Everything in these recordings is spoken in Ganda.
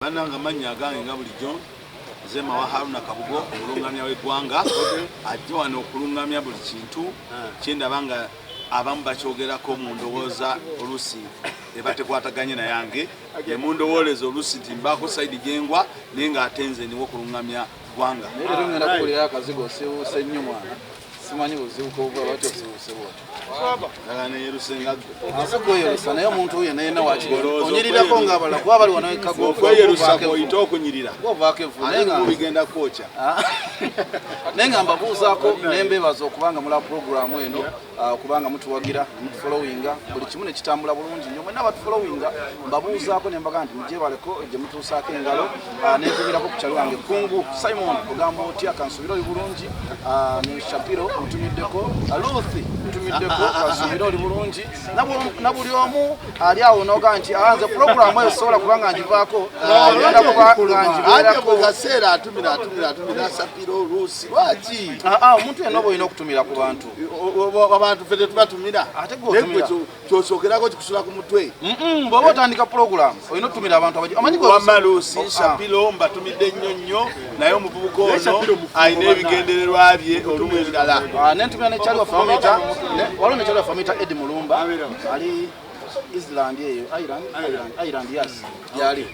Bananga manya gange nga bulijjo Zema wa Haruna Kabugo okulungamya w'eggwanga ajja wano okulungamya buli kintu kyendabanga abamu bakyogerako mu ndowooza oluusi ebatekwataganye na yange mu ndowoolezo oluusi nti mbaako sayidi gyengwa naye ng'ate nze niwo okulungamya ggwanga. Leero ngenda kuwulira akazigo osibuuse nnyo mwana. Simanyi buzibuko obuba lwaki osibuuse bw'otyo. Agane yerusenga Asikuyerusa naye omuntu oyo naye onyirirako ng'abala kuba bali wano ekago okweyerusa oyita okunyirira ovaako evvu naye nga mubigenda kwokya. naye nga mbabuuzaako nembeebaza okubanga mula puroguramu eno okubanga mutuwagira mutufolowinga buli kimu ne kitambula bulungi nnyo mwenna batufolowinga mbabuuzaako ne mbaga nti mugyebaleko gye mutuusaako engalo nentumirako ku kyalo wange Kungu Simon ogamba otya kansubira oli bulungi ne Shapiro mutumiddeko Luthi mutumiddeko kansubira oli bulungi na buli omu ali awo noga nti nze puroguramu eyo sobola kubanga ngivaako agenda kubangibeerako kaseera atumira Shapiro Luthi lwaki omuntu yenna oba olina okutumira ku bantu abantu fete tubatumira ate gwotumira kyosokerako kikusula ku mutwe bw'oba otandika puroguramu olina okutumira abantu amanyi Wamalusi Shapiro mbatumidde nnyo nnyo naye omuvubuka ono alina ebigendererwa bye olumu ebirala nentumira ne Charlie Famita waliwo ne Charlie Famita Edi Mulumba ali Island eyo Ireland yes yali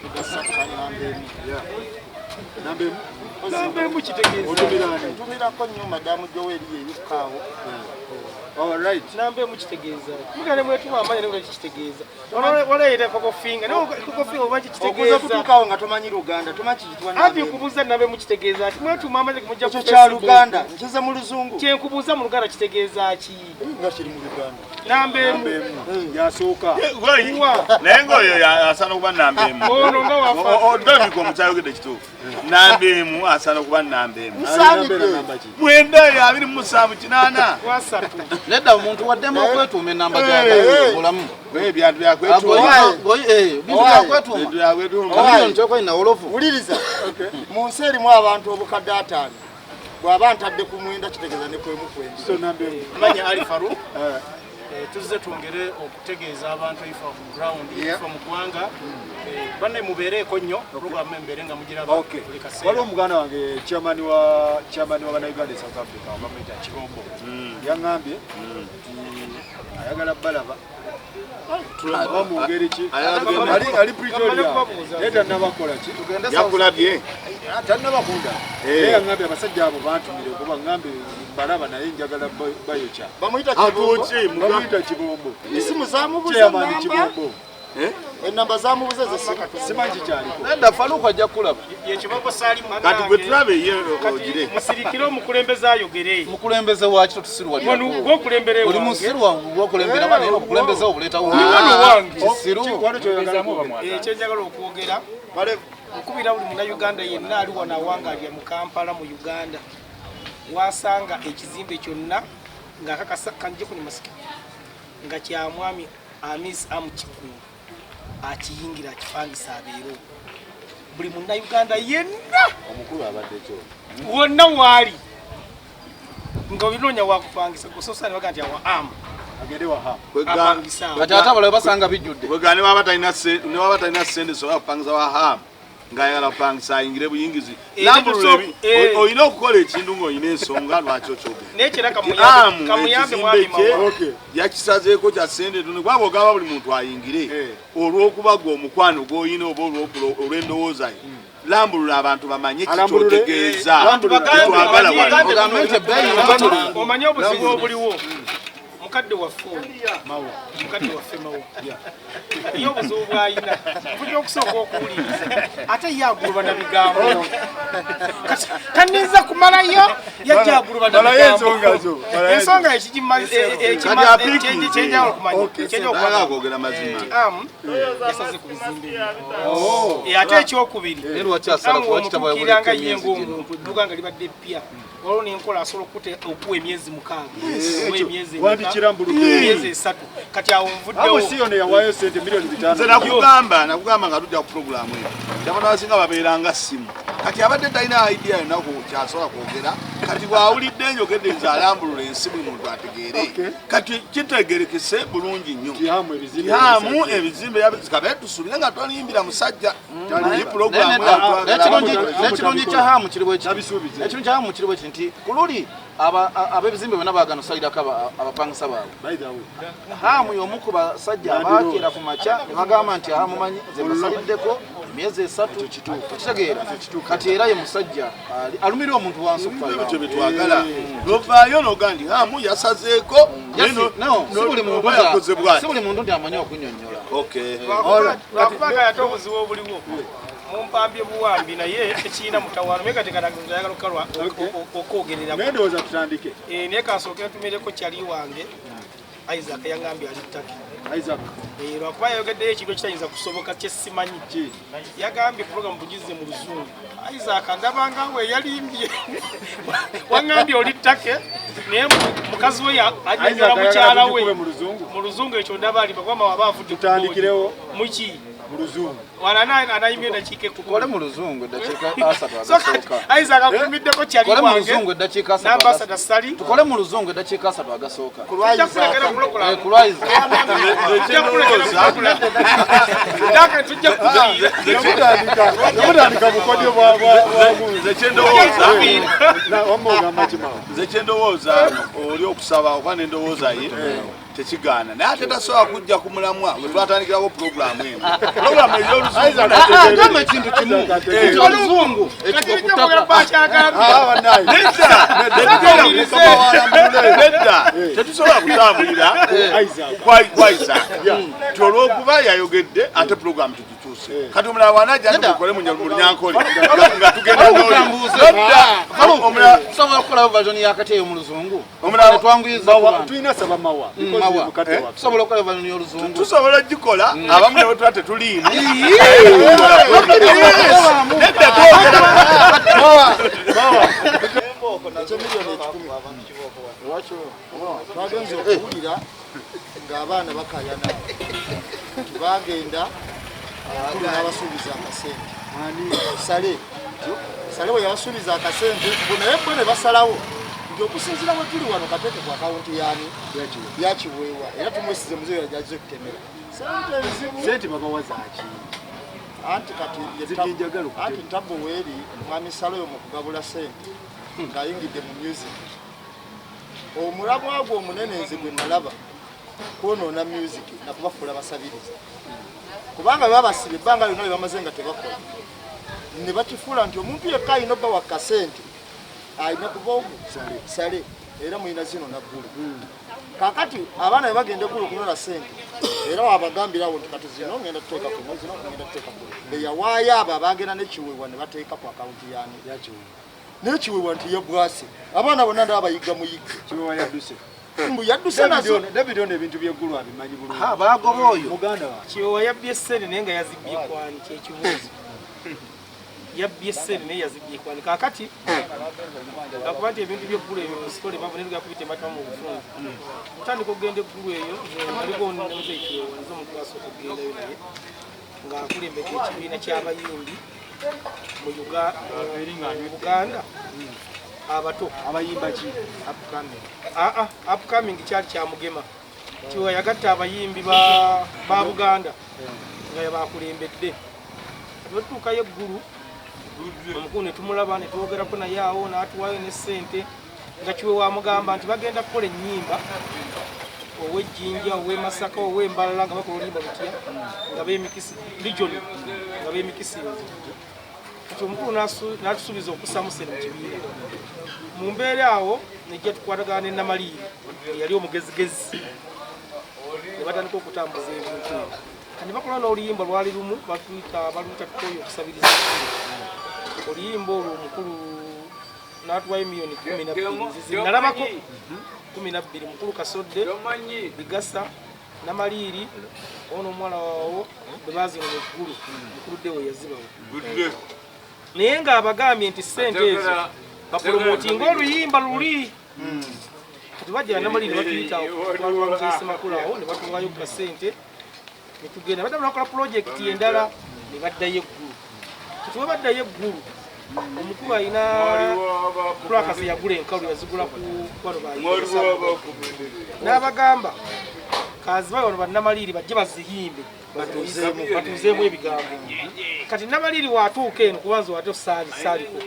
nambe mukitegeeza otumirako nnyo madamu Joel yeyukaawo. Alright. Nambe mukitegeeza mugane mwetuwa amanya ne kitegeeza waleeta kokofinga ne kokofinga oba kitegeeza okutuukawo nga tomanyi Luganda tomanyi kitwa nambe ati kubuuza nabe mukitegeeza ati mwetuma amanya kumujja ku kya Luganda nkize mu Luzungu kye nkubuuza mu Luganda kitegeeza ki nga kiri mu Luganda nambe yasooka naye ng'oyo asana okuba nambemu ono nga wafa odobiko omukyayogedde kituufu nambemu asana okuba nambemu mwenda 27 wasatu nedda omuntu waddemu okwetuuma enamba gyabulamu ebyantu byakwetuuma wuliriza mu nsi erimu abantu obukadde 5 bw'aba ntadde ku mwenda kitegeeza ne kwemu manya alifaru tuzze twongere okutegeeza abantu ifa mu ground ifa mu ggwanga banne mubeereeko nnyo programu embeere nga mugiraba buli kaseera. Waliwo omuganda wange chairman wa Bannayuganda South Africa bamuyita Kirombo yaŋŋambye ayagala balaba bamwogere ki ali Pretoria naye tannabakola ki yakulabye tannabakunda naye yaŋŋambye abasajja abo bantumire okuba ŋŋambye balaba naye njagala bayokya bamuyita Kibombo isimu zamubuze chairman Kibombo enamba zamubuze simanyi kyaliko nedda Faluku ajja kulaba yekibombo saali kati bwe tulabe ye ogire musirikire omukulembeze ayogere mukulembeze waki totusirwa gwokulembere oli musiru wangu gwokulembera bana omukulembeze obuleetawo ekyenjagala okwogera nkubira buli munnayuganda yenna ali wano awangalya mu Kampala mu Uganda wasanga ekizimbe kyonna ng'akakasa kanjeko ne masika nga kya mwami Amis Amukikungu akiyingira akipangisa abeero buli munnayuganda yenna omukulu abadde kyo wonna waali nga obinoonya wakupangisa gusosani waga nti awa agende waha apangisa kati ate abalabe basanga bijjudde bwegane waba talina ssente sobola kupangisa wahamu ng'ayagala kupangisa ayingire buyingizi olina okukola ekintu ng'olina ensonga lwaki okyogera naye kira kamuyambe mwami yakisazeeko kya ssente tuni kwaba ogamba buli muntu ayingire olw'okuba gwe omukwano gw'olina oba olw'endowooza ye lambulula abantu bamanye kikyotegeeza twagala omanye obuzibu obuliwo mukadde waffe mawa iyo obuzibu bw'ayina kujja okusooka okuwuliriza ate ye aguluba na bigambo kaninza kumalayo yajja aguluba na bigambo ensonga ekyenjawulo okumanya yasaze ku bizimbe ate ekyokubiri omutuukirira nga ye ng'omuntu edduka nga libadde ppya waliwo n'enkola asobola okuwa emyezi 6 emyezi emyezi 3 kati awo nvuddewo nze nakugamba nga tujja ku puroguramu eyo kyabana basinga babeeranga ssimu kati abadde talina idea yonna kyasobola kwogera kati bw'awulidde njogedde nze alambulula si buli muntu ategeere kati kitegerekese bulungi nnyo Hamu ebizimbe yabizikabe tusuubire nga twaliyimbira musajja naye pulogulaamu n'ekirungi kya hamu kiriwo ekirungi kya hamu kiriwo nti kululi ab'ebizimbe bonna baagana osalirako abapangisa baabwe hamu y'omu ku basajja abakeera ku makya ne bagamba nti amumanyi ze basaliddeko emyezi 3 okitegeera kati era ye musajja alumirwa omuntu wansi ebyo byetwagala novaayo noga nti hamu yasazeeko si buli muntu nti amanyi okunyonnyola lwakubaga ate obuzibu obuliwo mumpambye buwambi naye ekiina mutawaalo naye kati ayagala okukalwa okwogerera naye kansooke ntumireko kyali wange Isaac yangambye ali ttaki lwakuba yayogeddeyo ekintu ekitayinza kusoboka kyesimanyi yagambye pulogulamu tugize mu luzungu Isaac ndabanga we yalimbye wangambye oli ttake naye mukazi we anyonyola mukyala we mu luzungu ekyo ndaba alimba kwama waba avudde muki anayimye dakiika tukole mu luzungu dakiika 3 agasooka Isaac akumiddeko kyali wange mu luzungu dakiika 3 n'ambasada Sali tukole mu luzungu dakiika 3 agasooka nze kyendowooza oli okusaba oba nendowooza ye tekigaana naye ate tasobola kujja ku mulamwa we twatandikirako pulogulaamu eno pulogulaamu ey'oluzungu ekintu kimu oluzungu nedda tetusobola kutambulira kwaisa ti olwokuba yayogedde ate pulogulaamu tugikyuse kati omulala wanajja tukole mu lunyankole nga tugenda sobola okukolawo version yakati eyo mu luzungu tulina saba mawa tusobola okukolawo version y'oluzungu tusobola gikola abamu ne bwetuba tetuliimu twagenza okuwulira ng'abaana bakayana tubagenda tuli n'abasuubiza akasente sale bwe yabasuubiza akasente naye bwe ne basalawo nti okusinzira bwe tuli wano kateeke ku akawunti yani yakiweewa era tumwesize muzeeyo yajaze okutemera sente babawazaki anti kati anti ntabbo weeri mwami saloyo mu kugabula sente ng'ayingidde mu music omulamwa gwo omunenenzi gwe nalaba kwonoona music nakubafuula basabiriza kubanga babasiba ebbanga lyonna lyebamaze nga tebakola ne bakifuula nti omuntu yekka alina obba wakasente alina kuba ogu sale era mulina zino naggulu kakati abaana bwe bagenda eggulu okunona sente era wabagambirawo nti kati zino ngenda tuteeka kuno zino ngenda tuteeka kuno beyawaayo abo abagenda nekiweebwa ne bateeka ku akawunti yani nekiweebwa nti yebwase abaana bonna ndaba bayiga muyigga kiweewa yadduse mbu yadduse nazo David ono ebintu by'eggulu abimanyi bulungi bagoba oyo muganda wa kiweewa yabbye essene naye nga yazibbye kwani kyekibuuzo yabbye essene naye yazibbye kwani kakati akuba nti ebintu by'eggulu ebyo musitole bava neruga kubita ematamu mu bufunze otandika okugenda eggulu eyo aliko nze kiweewa nizo omuntu asooka okugendayo naye ng'akulembeka ekibiina ky'abayimbi mu Buganda abato abayimba ki upcoming kyali kyamugema kiwa yagatta abayimbi ba Buganda nga yabakulembedde bwetutuukayo eggulu omukulu ne tumulaba ne twogerako naye awo n'atuwayo ne ssente nga kiwe wamugamba nti bagenda kukola ennyimba ow'Ejjinja ow'Emasaka ow'Embalala nga bakola oluyimba lutya nga b'emikisi region nga b'emikisinzi kati omukulu n'atusuubiza okussaamu ssente mu kibiina mu mbeera awo nejja tukwatagana ne Namaliiri yali omugezigezi ne batandika okutambuza ebintu kati bakola n'oluyimba lwali lumu baluyita tukoyo okusabiriza oluyimba olwo omukulu n'atuwayo miliyoni 12 nalabako 12 mukulu Kasodde Bigasa Namaliiri ono omwana wawo bwe bazina mu ggulu mukulu Dewe yazibawo naye ng'abagambye nti ssente ezo bapromootinga oluyimba luli kati bajja Namaliiri batuyita twalwamuzeese makulu awo ne batuwaayo ku kasente ne tugenda badda bakola pulojekiti endala ne baddayo eggulu kati we baddayo eggulu omukulu alina plakas yagula enkalu yazigula ku bano n'abagamba kazibayo bano bannamaliiri bajje baziyimbe batuuzeemu ebigambo kati namaliri watuuka eno kubanza wate saaliko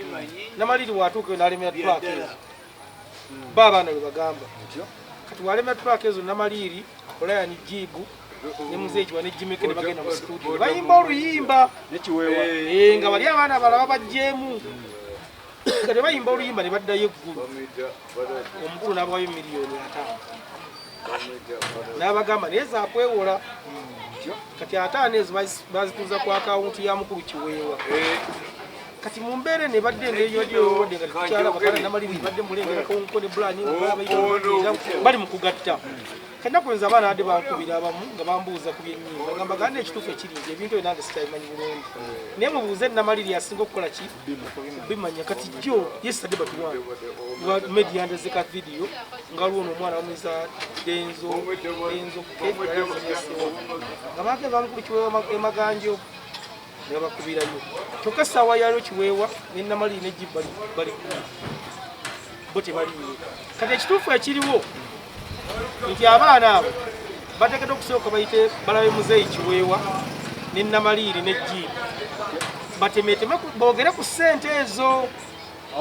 namaliri watuuka eno alemera tulaka ezo ba abaana bwe bagamba kati walemera tulaka ezo namaliri olayani jibu ne muzeekiwa ne jimeke ne bagenda mu studio bayimba oluyimba nga bali abaana abalaba bajjeemu kati bayimba oluyimba ne baddayo eggulu omukulu n'abawayo miliyoni 5 n'abagamba naye zakwewola kati ataano ezo bazituuza ku akawunti ya mukulu Kiweewa kati mu mbeera ne badde engeri yodde nga tukyala bakala namaliri badde mulengera konko ne bulani bali mu kugatta kanakuwenza abaana badde bankubira abamu nga bambuuza ku byennyimba gamba ganda ekituufu ekiringi ebintu ebyo nange sitabimanyi bulungi naye mubuuze namaliri asinga okukola ki bimanya kati jjo yesterday batuwa media andezeka video nga lwono omwana wamuyisa denzo nga bagenda bamukulu Kiweewa emaganjo ne bakubirayo kyokka essaawa yaliyo Kiweewa ne namaliri ne jibu bali bo tebaliyo kati ekituufu ekiriwo nti abaana abo bateekeddwa okusooka bayite balabe muzeeyi Kiweewa ne namaliri ne jibu batemeteme boogere ku ssente ezo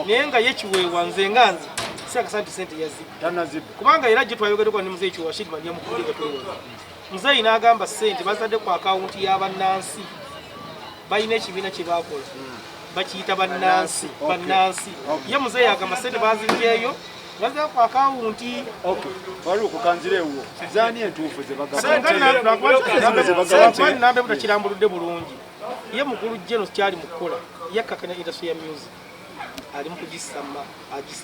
naye nga ye Kiweewa nze nga nze siakasante ssente yazibba kubanga era gye twayogeddeko ne muzeeyi Kiweewa Shidman yamukuliga twewa muzeeyi n'agamba ssente bazadde ku akawunti y'abannansi balina ekibiina kye baakola bakiyita bannansi ye muzeeyi agamba ssente baziryeyo bazadde ku akawunti waliwo kukanzireewo zaani entuufu nambe butakirambuludde bulungi ye mukulu Jeno kyali mukola yakkakanya industry ya music ali mu kugisama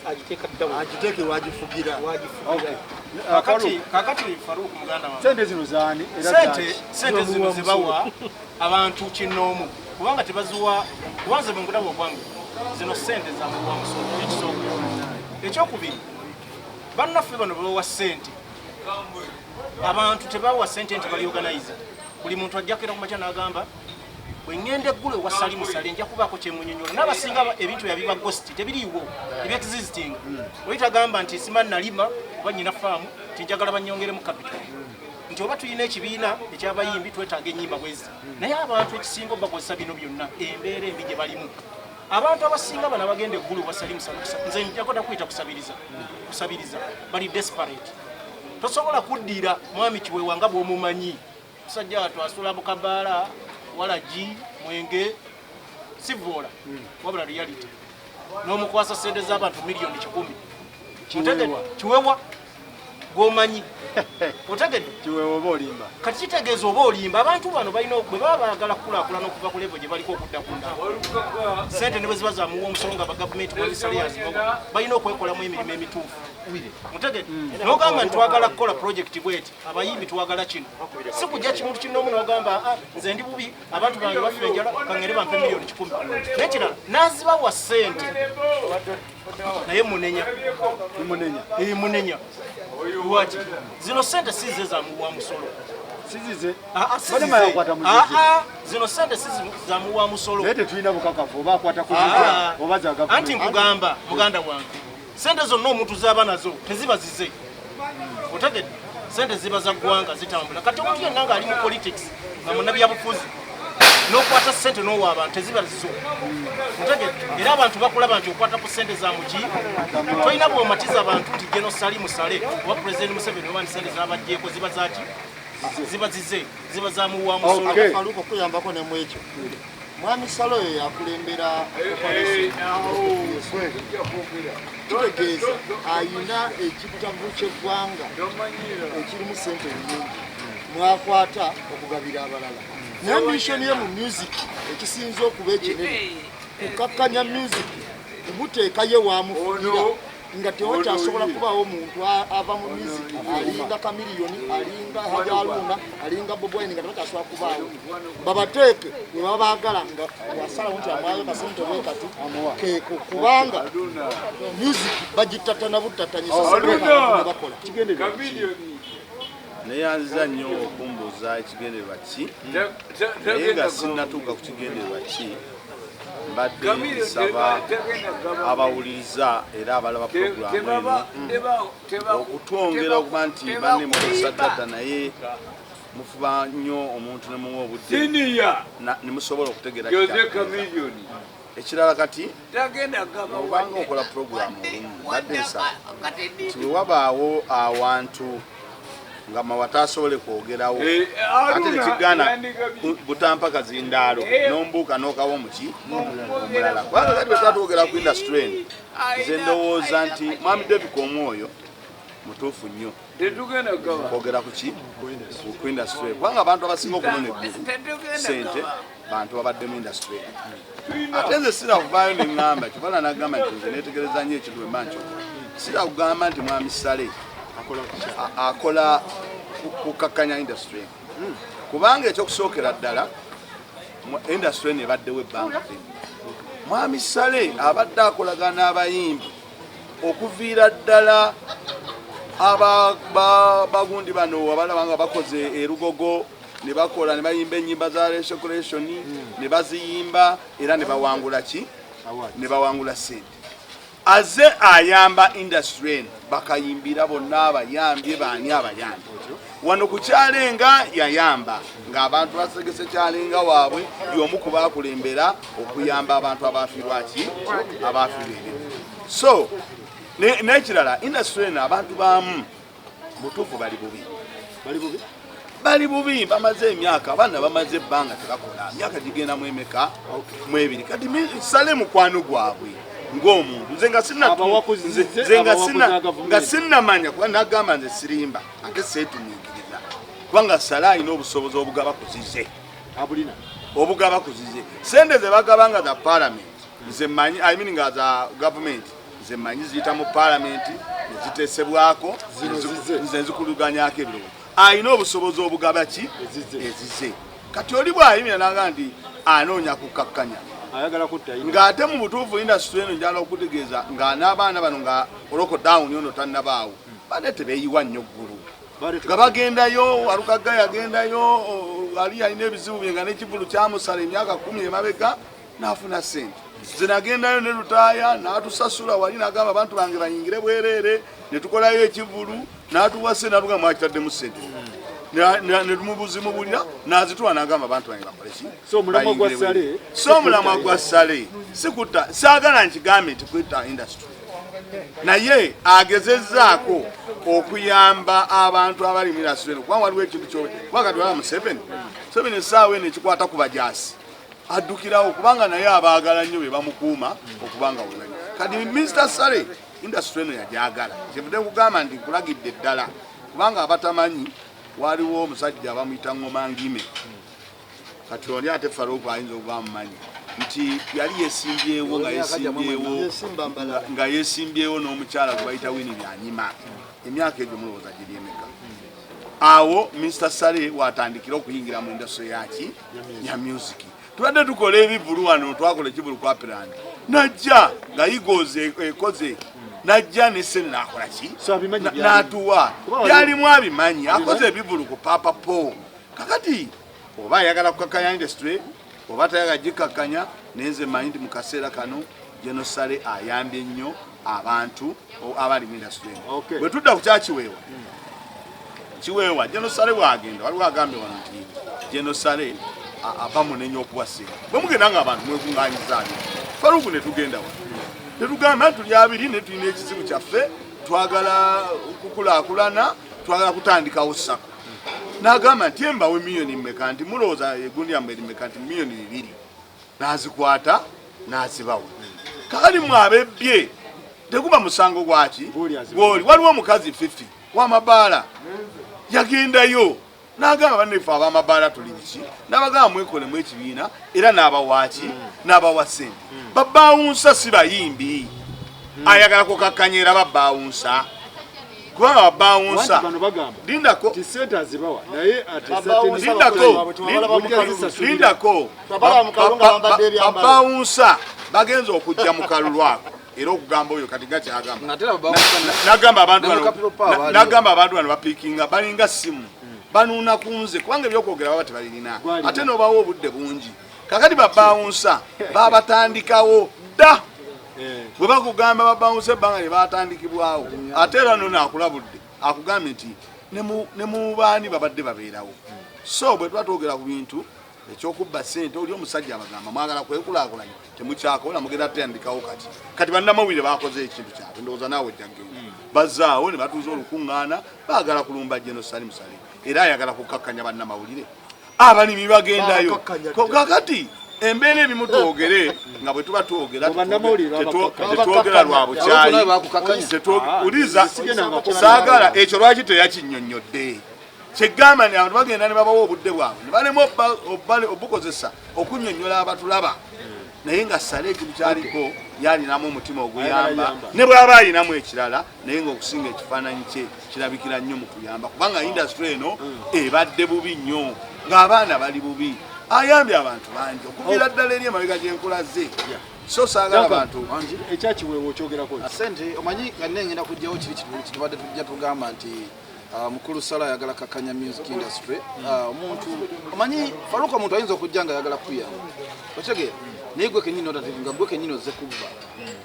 agiteeka ddawo agiteeke wagifugira kakati Faruku muganda wange sente zino zaani sente zino zibawa abantu kinoomu kubanga tebaziwa kubanza bwengulaba ogwange zino sente za muwa musolo ekisooka ekyokubiri bannaffe bano babawa sente abantu tebawa sente nti bali organize buli muntu ajjakera ku makya n'agamba bwe ngenda eggulu ewa Salimu Sale nja kubaako kyemunyonyola n'abasinga ebintu yabiba ghost tebiriiwo ebyexisting oyitagamba nti simanyi nalima oba nnyina faamu tinjagala bannyongeremu capital nti oba tulina ekibiina ekyabayimbi twetaaga ennyimba bwezi naye abantu ekisinga obakozesa bino byonna embeera embi gye balimu abantu abasinga bano abagenda eggulu wa Salimu Sale nze njagoda kuyita kusabiriza bali desperate tosobola kuddira mwami Kiweewa nga bw'omumanyi musajja watu asula mu kabaala walaji mwenge sivoola wabula reality n'omukwasa sente z'abantu miliyoni 10 Kiweewa gwomanyi otegedde Kiweewa oba olimba kati kitegeeza oba olimba abantu bano balina bwe baba baagala kukulaakulana okuva ku levo gye baliko okudda sente ne bwe ziba zamuwa omusonga bagavumenti balisaleas balina okwekolamu emirimu emituufu mutegedde n'ogamba nti twagala kukola projekiti bweti abayimbi twagala kino si kujja kimuntu kinoomu n'ogamba nze ndi bubi abantu bange bafe enjala kangere bampe miliyoni 10 n'ekirala n'azibawa sente naye munenya lwaki zino sente sizize zamuwa musolo sizize zino sente sizize zamuwa musolo naye tetulina bukakafu oba akwata ku oba zagavumenti anti nkugamba muganda wange sente zonna omuntu zaba nazo teziba zize otegedde sente ziba za ggwanga zitambula kati omuntu yenna nga ali mu politics nga munnabyabufuzi n'okwata sente n'owa abantu teziba zizo otegedde era abantu bakulaba nti okwata ku sente za muki tolina bw'omatiza abantu nti Jeno Salimu Sale oba President Museveni oba nti sente zabajjeeko ziba zaki ziba zize ziba zamuwa musolo Faruku okuyambako ne mwekyo mwami Salo oyo yakulembera kitegeeza ayina ekitabu ky'eggwanga ekirimu sente nnyingi mwakwata okugabira abalala naye mishoni ye mu music ekisinza okuba ekinene kukakkanya music kumuteekaye wamufunira nga tewakyasobola kubaawo omuntu ava mu music alinga Kamiliyoni alinga Hajaluna alinga Bobi Wine nga tewakyasobola kubaawo babateeke we baba baagala nga wasalawo nti amwayo kasente bwe kati keeko kubanga music bagitatana butatanyisa ne bakola kigenderera neyanziza nnyo okumbuuza ekigendererwa ki naye nga sinnatuuka ku kigendererwa ki mbadde nsaba abawuliriza era abalaba puroguramu eno okutwongera okuba nti banne mukozesa data naye mufuba nnyo omuntu ne muwa obudde ne musobola okutegeera ekirala kati obanga okola puroguramu mbadde nsaba ti wabaawo awantu nga mawata asobole kwogerawo ate tekigaana butampa kazindaalo n'ombuuka n'okawo muki omulala kubanga kati bwetwatwogera ku industry nze ndowooza nti mwami David Omwoyo mutuufu nnyo kwogera kuki ku industry kubanga abantu abasinga okunona eggulu sente bantu babadde mu industry ate nze sira kuvaayo ne ŋŋamba kibala nagamba nti nze neetegereza nnyo ekintu bwe nti sira kugamba nti mwami Sale akola kukakkanya industry kubanga ekyokusookera ddala industry nebaddewo ebbanga ddene mwami Sale abadde akolagana n'abayimbi okuviira ddala bagundi bano abalaba nga bakoze erugogo ne bakola ne bayimba ennyimba za restoration ne baziyimba era ne bawangula ki ne bawangula sente aze ayamba industry bakayimbira bonna abayambye baani abayambi wano ku Kyalenga yayamba ng'abantu basegese Kyalenga waabwe y'omu ku baakulembera okuyamba abantu abafiirwa ki abafiirwa so n'ekirala industry abantu baamu mutuufu bali bubi bamaze emyaka abaana bamaze ebbanga tebakola myaka gigenda mu emeka mu ebiri kati Sale mukwano gwabwe ng'omuntu nga sinnamanya kuba nagamba nze sirimba ate seetumiikiriza kubanga Sale alina obusobozi obugaba kuzize sente ze bagabanga za parliament nze mmanyi nga za government nze mmanyi ziyita mu parliament neziteesebwako nze nzikuluganyako ebirowoozo alina obusobozi obugaba ki ezize kati oli bw'ayimira naga nti anoonya kukakkanya ng'ate mu butuufu industry eno njala okutegeeza nga n'abaana bano nga lockdown ono tannabaawo bane tebeeyiwa nnyo ggulu nga bagendayo Walukaga yagendayo ali alina ebizibu bye nga n'ekivulu kyamusala emyaka 10 emabega n'afuna sente zinagendayo ne Lutaaya n'atusasula wali n'agamba abantu bange bayingire bwereere ne tukolayo ekivulu n'atuwa sente n'atuga mwakitaddemu sente ne tumubuzimubulira n'azituwa n'agamba abantu bange bakole ki so omulamwa gwa Sale sikutta saagala nkigambe nti kwetta industry naye agezezzaako okuyamba abantu abali mu industry eno kubanga waliwo ekintu kubanga twala mu 7 essaawa eno ekikwata ku bajaasi addukirawo kubanga naye abaagala nnyo be bamukuuma okubanga wemanyi kati Mr. Sale industry eno yajagala kyevudde nkugamba nti nkulagidde ddala kubanga abatamanyi waliwo omusajja bamuyita Ngomangime kati oli ate Faruku ayinza okuba amumanyi nti yali yesimbyewo nga yesimbyewo n'omukyala gwe bayita Winnie Byanyima emyaka egyo mulowooza giri emeka awo Mr. Sale watandikira okuyingira mu industry yaki ya music tubadde tukola ebivulu wano twakola ekivulu kwa Pirani najja nga yigoze ekoze najja nesene nakola ki natuwa yalimu abimanyi akoze ebivulu ku Papa Po kakati oba ayagala kukakkanya industry oba tayagala gikakkanya nenze manyi nti mu kaseera kano General Sale ayambye nnyo abantu abali mu industry bwe tudda ku kyakiweewa kiweewa General Sale bwagenda waliwo agambye wano nti General Sale abamunenya okuwasira bwe mugenda nga abantu mwekunganyizaabyo Faruku ne tugenda wa tetugamba tuli abiri ne tulina ekizibu kyaffe twagala kukulaakulana twagala kutandikawo sako n'agamba nti embawe miliyoni mmeka nti mulowooza egundi yamwe mmeka nti miliyoni 2 n'azikwata n'azibawa kakati mwabebbye tekuba musango gwaki gwoli waliwo omukazi 50 w'amabaala yagendayo n'agamba banneffe ab'amabaala tuli biki n'abagamba mwekolemu ekibiina era n'abawaki n'abawa ssente babbaawunsa si bayimbi ayagala kukakkanyera babbaawunsa kubanga babbaawunsa lindako babbaawunsa bagenza okujja mu kalulu ako era okugamba oyo kati gakyagamba n'agamba abantu bano bapiikinga balinga simu banuuna ku nze kubanga ebyokwogera baba tebalirina ate n'obawo obudde bungi kakati babawunsa babatandikawo dda bwe bakugamba babawunsa ebbanga lye batandikibwawo ate era nono akulabudde akugambye nti ne mu baani babadde babeerawo so bwe tuba twogera ku bintu ekyokubba ssente oli omusajja abagamba mwagala kwekulaakulanya temukyakola mugenda tutandikawo kati bannamawulire bakoze ekintu kyabwe ndowooza naawe ejjagenda bazaawo ne batuuza olukuŋŋaana baagala kulumba Jenosali Musale era ayagala kukakkanya bannamawulire abalimi bagendayo kakati embeera ebimu twogere nga bwe tuba twogera tetwogera lwa bukyayi uliza saagala ekyo lwaki teyakinnyonnyodde kyegamba ni abantu bagenda ne babawo obudde bwabwe ne balema obukozesa okunnyonnyola abatulaba naye nga Sale ekintu kyaliko yalinamu omutima oguyamba ne bw'aba alinamu ekirala naye ng'okusinga ekifaananyi kye kirabikira nnyo mu kuyamba kubanga indasitule eno ebadde bubi nnyo ng'abaana bali bubi ayambye abantu bangi okuviira ddala eri emabega gy'enkola ze so saagala abantu ekyakiweewa okyogerako sente omanyi nga nengenda kujjawo kiri kitubadde tujja tugamba nti mukulu Sala ayagala kakanya music industry omuntu omanyi Faruku omuntu ayinza okujja nga ayagala kuyamba okitegeera naye gwe kennyini otategeera gwe kennyini ozze kubba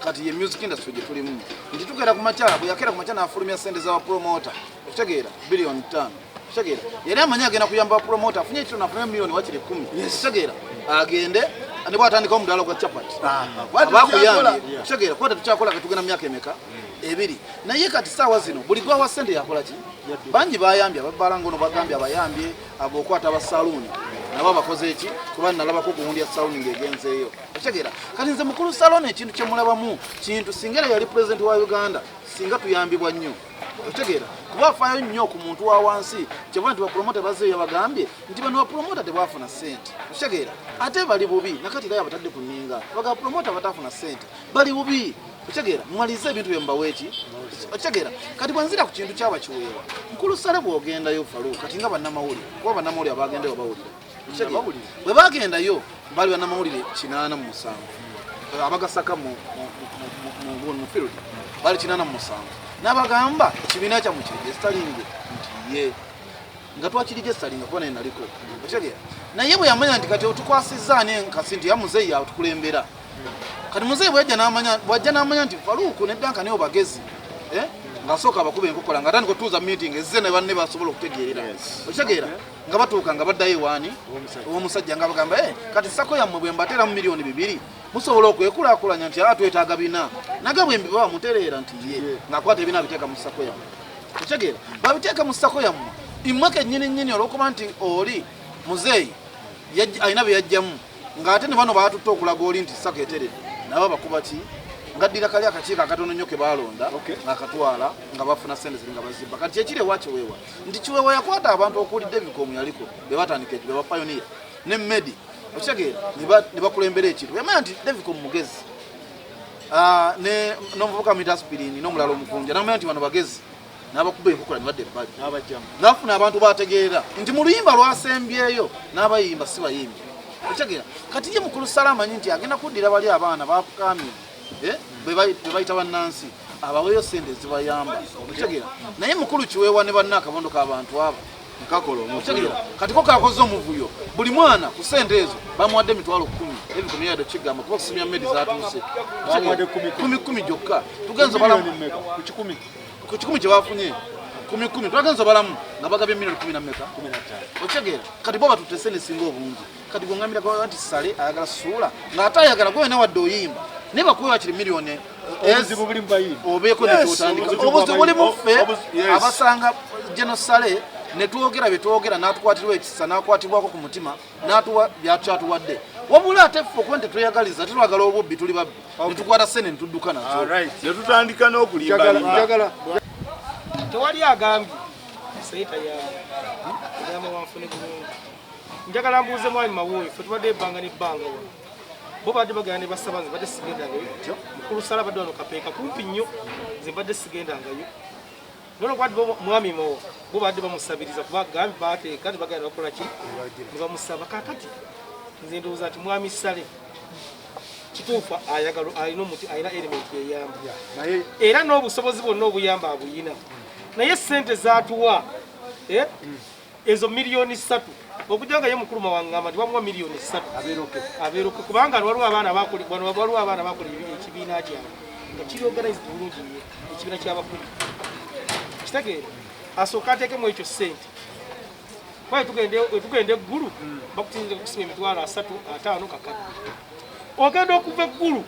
kati ye music industry gye tulimu nti tugenda ku makyala bwe yakera ku makyala n'afulumya ssente z'abapromota okitegeera biliyoni 5 okitegeera yali amanyi agenda kuyamba abapromota afunye ekiro n'afulumya miliyoni wakiri 10 okitegeera agende ne bwatandikawo omudaala gwa capati abakuyambye okitegeera kuba tetukyakola ketugenda mu myaka emeka ebiri naye kati saawa zino buli gwawa ssente yakola ki bangi bayambye ababbalangono bagambye abayambye ab'okwata abasaluuni nabo bakoze eki kuba nalabako guwundi ya saluuni ng'egenzeeyo okitegeera kati nze mukulu Saloni ekintu kye mulabamu kintu singa era yali pulezidenti wa Uganda singa tuyambibwa nnyo okitegeera kuba afaayo nnyo ku muntu wa wansi kyeva nti bapromota bazeeyo bagambye nti bano bapromota tebafuna ssente okitegeera ate bali bubi nakati era yabatadde ku nninga baga promota batafuna ssente bali bubi okitegeera mwalize ebintu bye mbaweeki okitegeera kati bwenzira ku kintu kyaba kiweewa mukulu Sale bw'ogendayo Faruku kati nga bannamawulire kuba bannamawulire abagendayo bawulira bwe bagendayo bali bannamawulire 87 abagasaka mu field bali 87 n'abagamba ekibiina kyamu kirigestalinge nti ye nga twakirigestalinga kuba naye naliko okitegeera naye bwe yamanya nti kati otukwasizza ani enkasi nti ya muzeeyi atukulembera kati muzeeyi bwajja n'amanya nti Faruku neddanka nibo bagezi ng'asooka abakuba enkokola nga atandika otuuza meeting ezze ne banne basobola okutegeerera okitegeera nga batuuka nga baddayo ewaani ow'omusajja nga bagamba kati sako yammwe bwe mbateera mu miliyoni 2 musobola okwekulaakulanya nti twetaaga bina naga bwe mbiba bamutereera nti ye ng'akwata ebina biteeka mu sako yammwe okitegeera babiteeka mu sako yammwe immweka ennyini olw'okuba nti oli muzeeyi alina bye yajjamu ng'ate ne bano baatutte okulaga oli nti sako eteredde nabo bakuba ki ngaddira kali akakiiko akatono nnyo ke balonda ng'akatwala nga bafuna ssente ziri nga bazibba kati kyekireewa kiweewa nti kiweewa yakwata abantu okuli Devicom yaliko be batandika ekyo be bapayoniya ne Medi okitegeera ne bakulembera ekintu yamanya nti Devicom mugezi n'omuvubuka Mita Spirini n'omulala omukunja namanya nti bano bagezi n'abakuba enkokola ne badda ebbali n'afuna abantu bategeera nti mu luyimba lwasembyeyo n'abayimba si bayimbi okitegeera kati ye mukulu Sala amanyi nti agenda kuddira bali abaana bafukamye be bayita bannansi abaweeyo ssente zibayamba okitegeera naye mukulu kiweewa ne banna akabondo k'abantu abo okitegeera kati ko kakoze omuvuyo buli mwana ku ssente ezo bamuwadde emitwalo 10 ebikumi yadde kigamba kuba okusomya Medi zatuuse 10 gyokka tugenza balamu ku 10 kye bafunye 10 twagenza balamu nga bagabye miliyoni 10 mmeka okitegeera kati bo batutese nesinga obungi kati gwongambira kwa nti Sale ayagala suula ng'ate ayagala gwe nawadde oyimba ne bakuwa kiri miliyoni obuzibu buli mbayimba obeeko netwotandika obuzibu buli muffe abasanga Jenosale ne twogera bye twogera n'atukwatirwa ekisa n'akwatibwako ku mutima n'atuwa byakyatuwadde wabula ate ffe okuba nti tweyagaliza tetwagala obubbi tuli babbi ne tukwata ssente ne tudduka nazo ne tutandika n'okulimbalimba tewali agambye sayita yama wanfune bulungi njagala mbuuze mwami Mawuyi ffe tubadde ebbanga n'ebbanga bo badde bagenda ne basaba nze badde sigendangayo mukulu Sala badde wano kapeeka kumpi nnyo nze badde sigendangayo nono kwati mwami mo bo badde bamusabiriza kuba gambi bateeka ne bagenda bakola ki ne bamusaba kakati nze ndowooza nti mwami Sale kituufu ayagala alina element eyamba era n'obusobozi bwonna obuyamba abuyina naye ssente zatuwa ezo miliyoni 3 okujanga ye mukulu mawangama ndi bamuwa miliyoni 3 abeeroke kubanga waliwo abaana bakuli waliwo abaana bakuli ekibiina kyabwe nga kiri organized bulungi nnyo ekibiina ky'abakulu kitegeera asooka ateekemu ekyo ssente kwaye tugenda eggulu bakutinza kusiba emitwalo 3 5 kakati ogenda okuva eggulu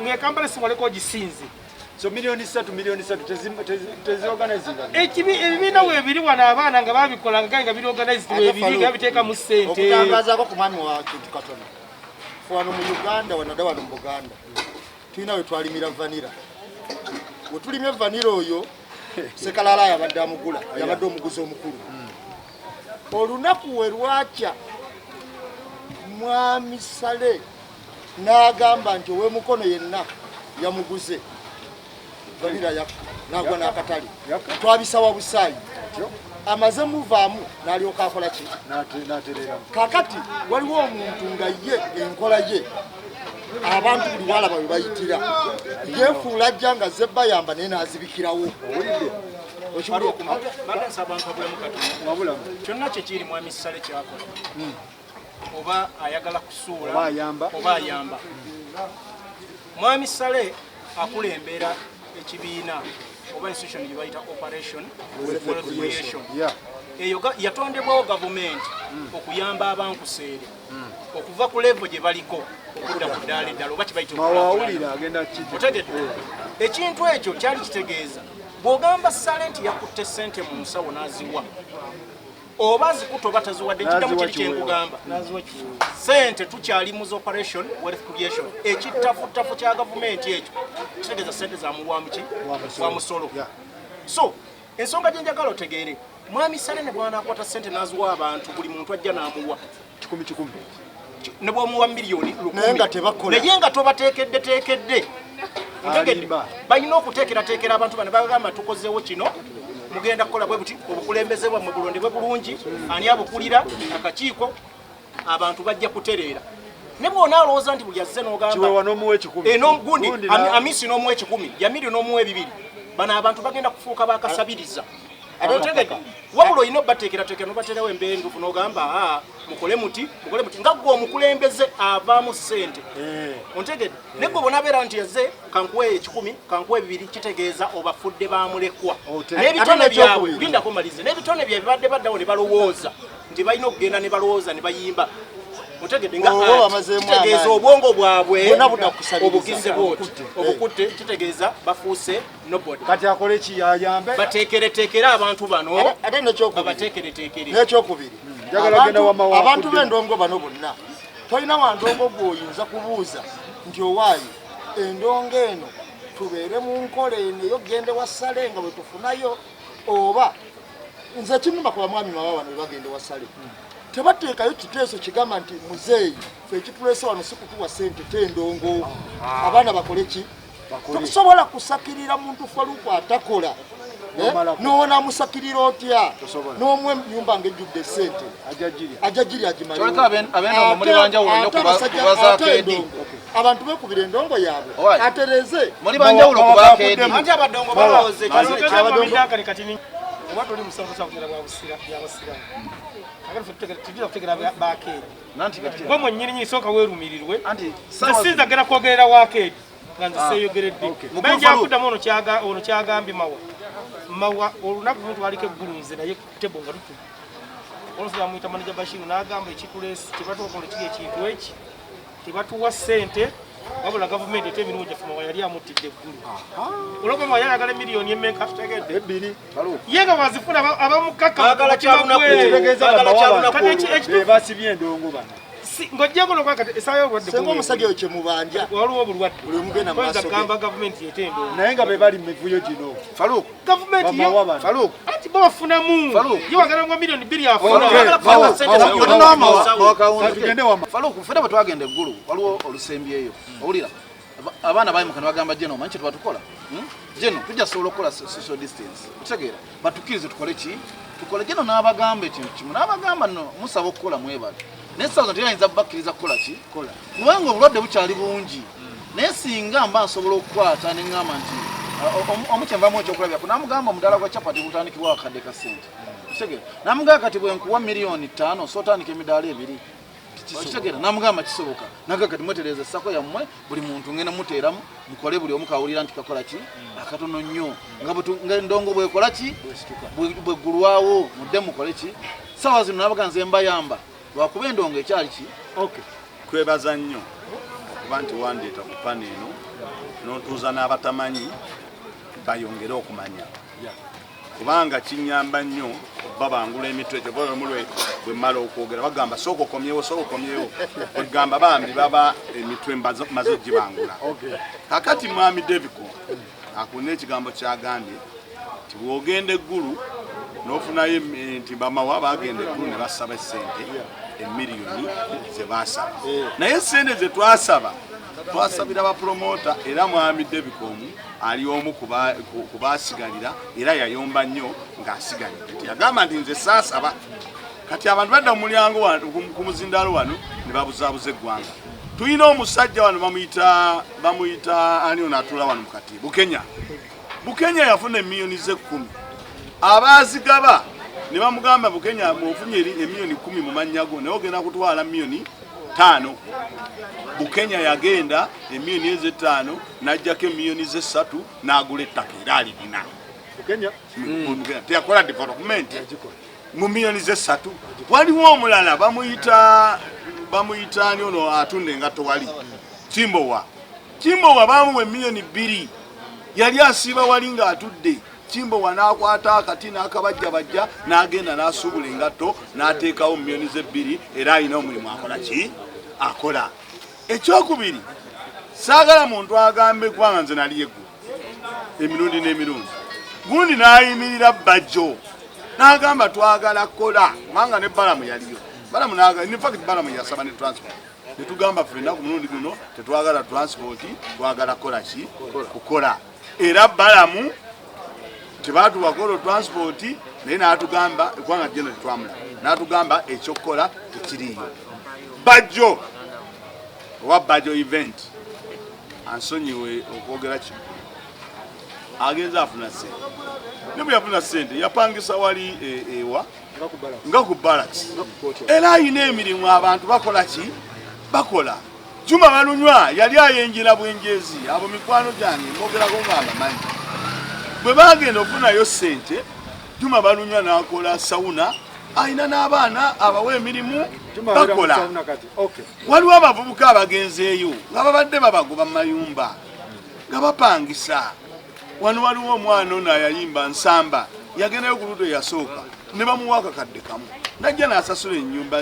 ng'ekampala simaleko gisinze so milioni 3 teziorganizinga ebibiina weebiri wano abaana nga babikolanga nga biri organized weebiri nga biteekamu ssente okutangazaako ku mwami wa kintu katono wano mu Uganda wanadda wano mu Buganda tulina we twalimira vanira we tulimye vanira oyo Sekalala yabadde amugula yabadde omuguzi omukulu olunaku we lwakya mwami Sale n'agamba nti ow'emukono yenna yamuguze vanira nagwa n'akatale twabisawa busaayi amaze muvaamu n'alyoka akola ki kakati waliwo omuntu nga ye enkola ye abantu buli walaba we bayitira yefuula ajja nga ze bayamba naye n'azibikirawo kyonna kyekiri mwami Sale kyakola oba ayagala kusuula oba ayamba mwami Sale akulembera ekibiina oba institution gye bayita operation wealth creation eyo yatondebwawo gavumenti okuyamba abankuseere okuva ku level gye baliko okudda ku ddaala eddala oba kibayita otegedde ekintu ekyo kyali kitegeeza bw'ogamba Sale nti yakutte ssente mu nsawo n'aziwa oba zikuto bataziwadde kidamu kiri kyenkugamba ssente tukyali mu operation wealth creation ekitafuttafu kya gavumenti ekyo kitegeeza ssente zamulwamu ki wa musolo so ensonga gye njagala otegeere mwami Sale ne bw'anaakwata ssente n'aziwa abantu buli muntu ajja n'amuwa 10 ne bw'omuwa miliyoni 10 naye nga tobateekedde balina okuteekerateekera abantu bano bagamba tukozeewo kino mugenda kukola bwe buti obukulembeze bwammwe bulondebwe bulungi ani abukulira akakiiko abantu bajja kutereera ne bw'ona alowooza nti buli azze n'ogambagundi amisi n'omuwa 10 yamiri n'omuwa 2 bano abantu bagenda kufuuka bakasabiriza otegedde wabula olina obateekerateekera nobateerawo embeera entuufu n'ogamba mukole muti nga gwe omukulembeze avaamu ssente ontegedde ne gwe bonabeera nti yazze kankuwe 10 kankuwe 2 kitegeeza obafudde bamulekwa n'ebitone byabwe lindako malize n'ebitone byabwe badde baddawo ne balowooza nti balina okugenda ne balowooza ne bayimba otegedde nga kitegeeza obwongo bwabwe obugize bwoti obukutte kitegeeza bafuuse nobody kati akole ki yayambe bateekereteekere abantu bano ate babateekereteekere n'ekyokubiri abantu b'endongo bano bonna tolina wandongo gw'oyinza kubuuza nti owaayi endongo eno tubeere mu nkola eno eyogende wa Sale nga bwe tufunayo oba nze kinnuma ku bamwami mawa wano bwe bagende wa Sale tebateekayo kiteeso kigamba nti muzeeyi fe ekituleese wano si kutuwa ssente tendongo abaana bakole ki tosobola kusakirira muntu Faluku atakola noona musakirira otya n'omwe ennyumba ng'ejjudde ssente ajagiri agimalyoate abantu beekubira endongo yaabwe atereze oba toli musanvusanvira byabasiramu tujja kutegera bakeedi gwe mwennyini sooka weerumirirwe sinzagera kwogerera wakeedi nga nze seeyogeredde benja kuddamu ono kyagambye mawa olunaku lumu twaliko eggulu nze naye tebo nga lutuba olusi bamuyita maneja Bashiru n'agamba ekikuleesi tebatuwakola kiri ekintu eki tebatuwa ssente wabula gavumenti ete emirimu gyaffe mawa yali amuttidde eggulu olwokuba mawa yayagala emiliyoni emmeka tutegedde 2 ye nga wazifuna abamukakabasibye endongo bano ng'ojjako nokwakati esaayo obulwadde senga omusajja oyo kyemubanja waliwo obulwadde buli mugenda maaso gamba gavumenti yete endongo naye nga be bali mu mivuyo gino Faluku gavumenti Faluku anti bo bafunamu ye wagala ngo miliyoni 2 afuna Faluku fena bwe twagenda eggulu waliwo olusembyeyo owulira abaana bayimuka ne bagamba Jeno manyi kye twatukola Jeno tujja sobola okukola social distance okutegeera batukirize tukole ki tukole Jeno n'abagamba ekintu kimu n'abagamba nno musaba okukola mwebale naye ssaawa zino teyinza bakkiriza kukola ki kubanga obulwadde bukyali bungi naye singa mba nsobola okukwata ne ŋŋamba nti omukyenvamu ekyokulabya kunamugamba omudaala gwa capati butandikibwa akadde ka ssente Kitegera. Namuga kati bwe nkuwa milioni 5 so tandika emidaala 2. Kitegera namugamba kisoboka. Naga kati mwetereza sako yammwe buli muntu ngena muteeramu mukole buli omukawulira nti kakola ki akatono nnyo nga ndongo bwe kola ki bwe gulwawo mudde mukole ki sawa zino nabaga nze mbayamba lwakuba endongo ekyali ki. Kwebaza nnyo kuba nti wandeeta ku pana eno n'otuuza n'abatamanyi bayongere okumanya kubanga kinyamba nnyo babangula emitwe ekyo bamulwe bwe mmala okwogera bagamba sooka okomyewo egamba bambi baba emitwe maze gibangula. Kakati mwami Deviko akuna ekigambo kyagambye nti bw'ogenda eggulu n'ofunayo nti bamawa bagenda eggulu ne basaba essente emiliyoni ze baasaba naye essente ze twasabira bapromota era mwami Deviko omu ali omu kubasigalira era yayomba nnyo ng'asigalira yagamba nti nze saasaba kati abantu badda mu mulyango ku muzindaalo wano ne babuzaabuza eggwanga. Tulina omusajja wano bamuyita ani ono atuula wano mukati Bukenya yafuna emiliyoni ze 10 abaazigaba ne bamugamba Bukenya ofunye emiliyoni 10 mu mannya go naye ogenda kutwala miliyoni 5. Bukenya yagenda emiliyoni ze 5 n'ajjako emiliyoni ze 3 n'agula ettaka era alirina. Bukenya teyakola development mu miliyoni ze 3. Waliwo omulala bamuyita ani ono atunda engatto wali Kimbowa bamuwa emiliyoni 2 yali asiiba wali ng'atudde. Kimbowa n'akwata akati n'akabajjabajja n'agenda n'asuubula engatto n'ateekawo miliyoni ze 2 era alina omulimu akola ki akola. Ekyokubiri saagala muntu agambe kubanga nze nali eggu emirundi n'emirundi gundi n'ayimirira Bajjo n'agamba twagala kola kubanga ne Balamu yaliyo Balamu yasaba ne transport ne tugamba ffenna ku mulundi guno tetwagala transport twagala kola ki kukola era Balamu tebatuwakola transport naye n'atugamba kubanga jeno tetwamula n'atugamba ekyokukola tekiriyo. Bajjo owa Bajjo event ansonyiwe okwogera kino agenza afuna sente ne bwe yafuna sente yapangisa wali ewa nga ku barracks era ayina emirimu abantu bakola ki bakola. Juma Balunywa yali ayenjera bwenjezi abo mikwano gyange mwogerako ng'abamanyi bwe bagenda okufunayo sente Juma Balunywa n'akola sawuna ayina n'abaana abawa emirimu bakola. Waliwo abavubuka abagenzeeyo nga babadde babagoba mu mayumba nga bapangisa. Wano waliwo omwana ono ayayimba Nsamba yagendayo ku luto yasooka ne bamuwa akakadde kamu najja n'asasula ennyumba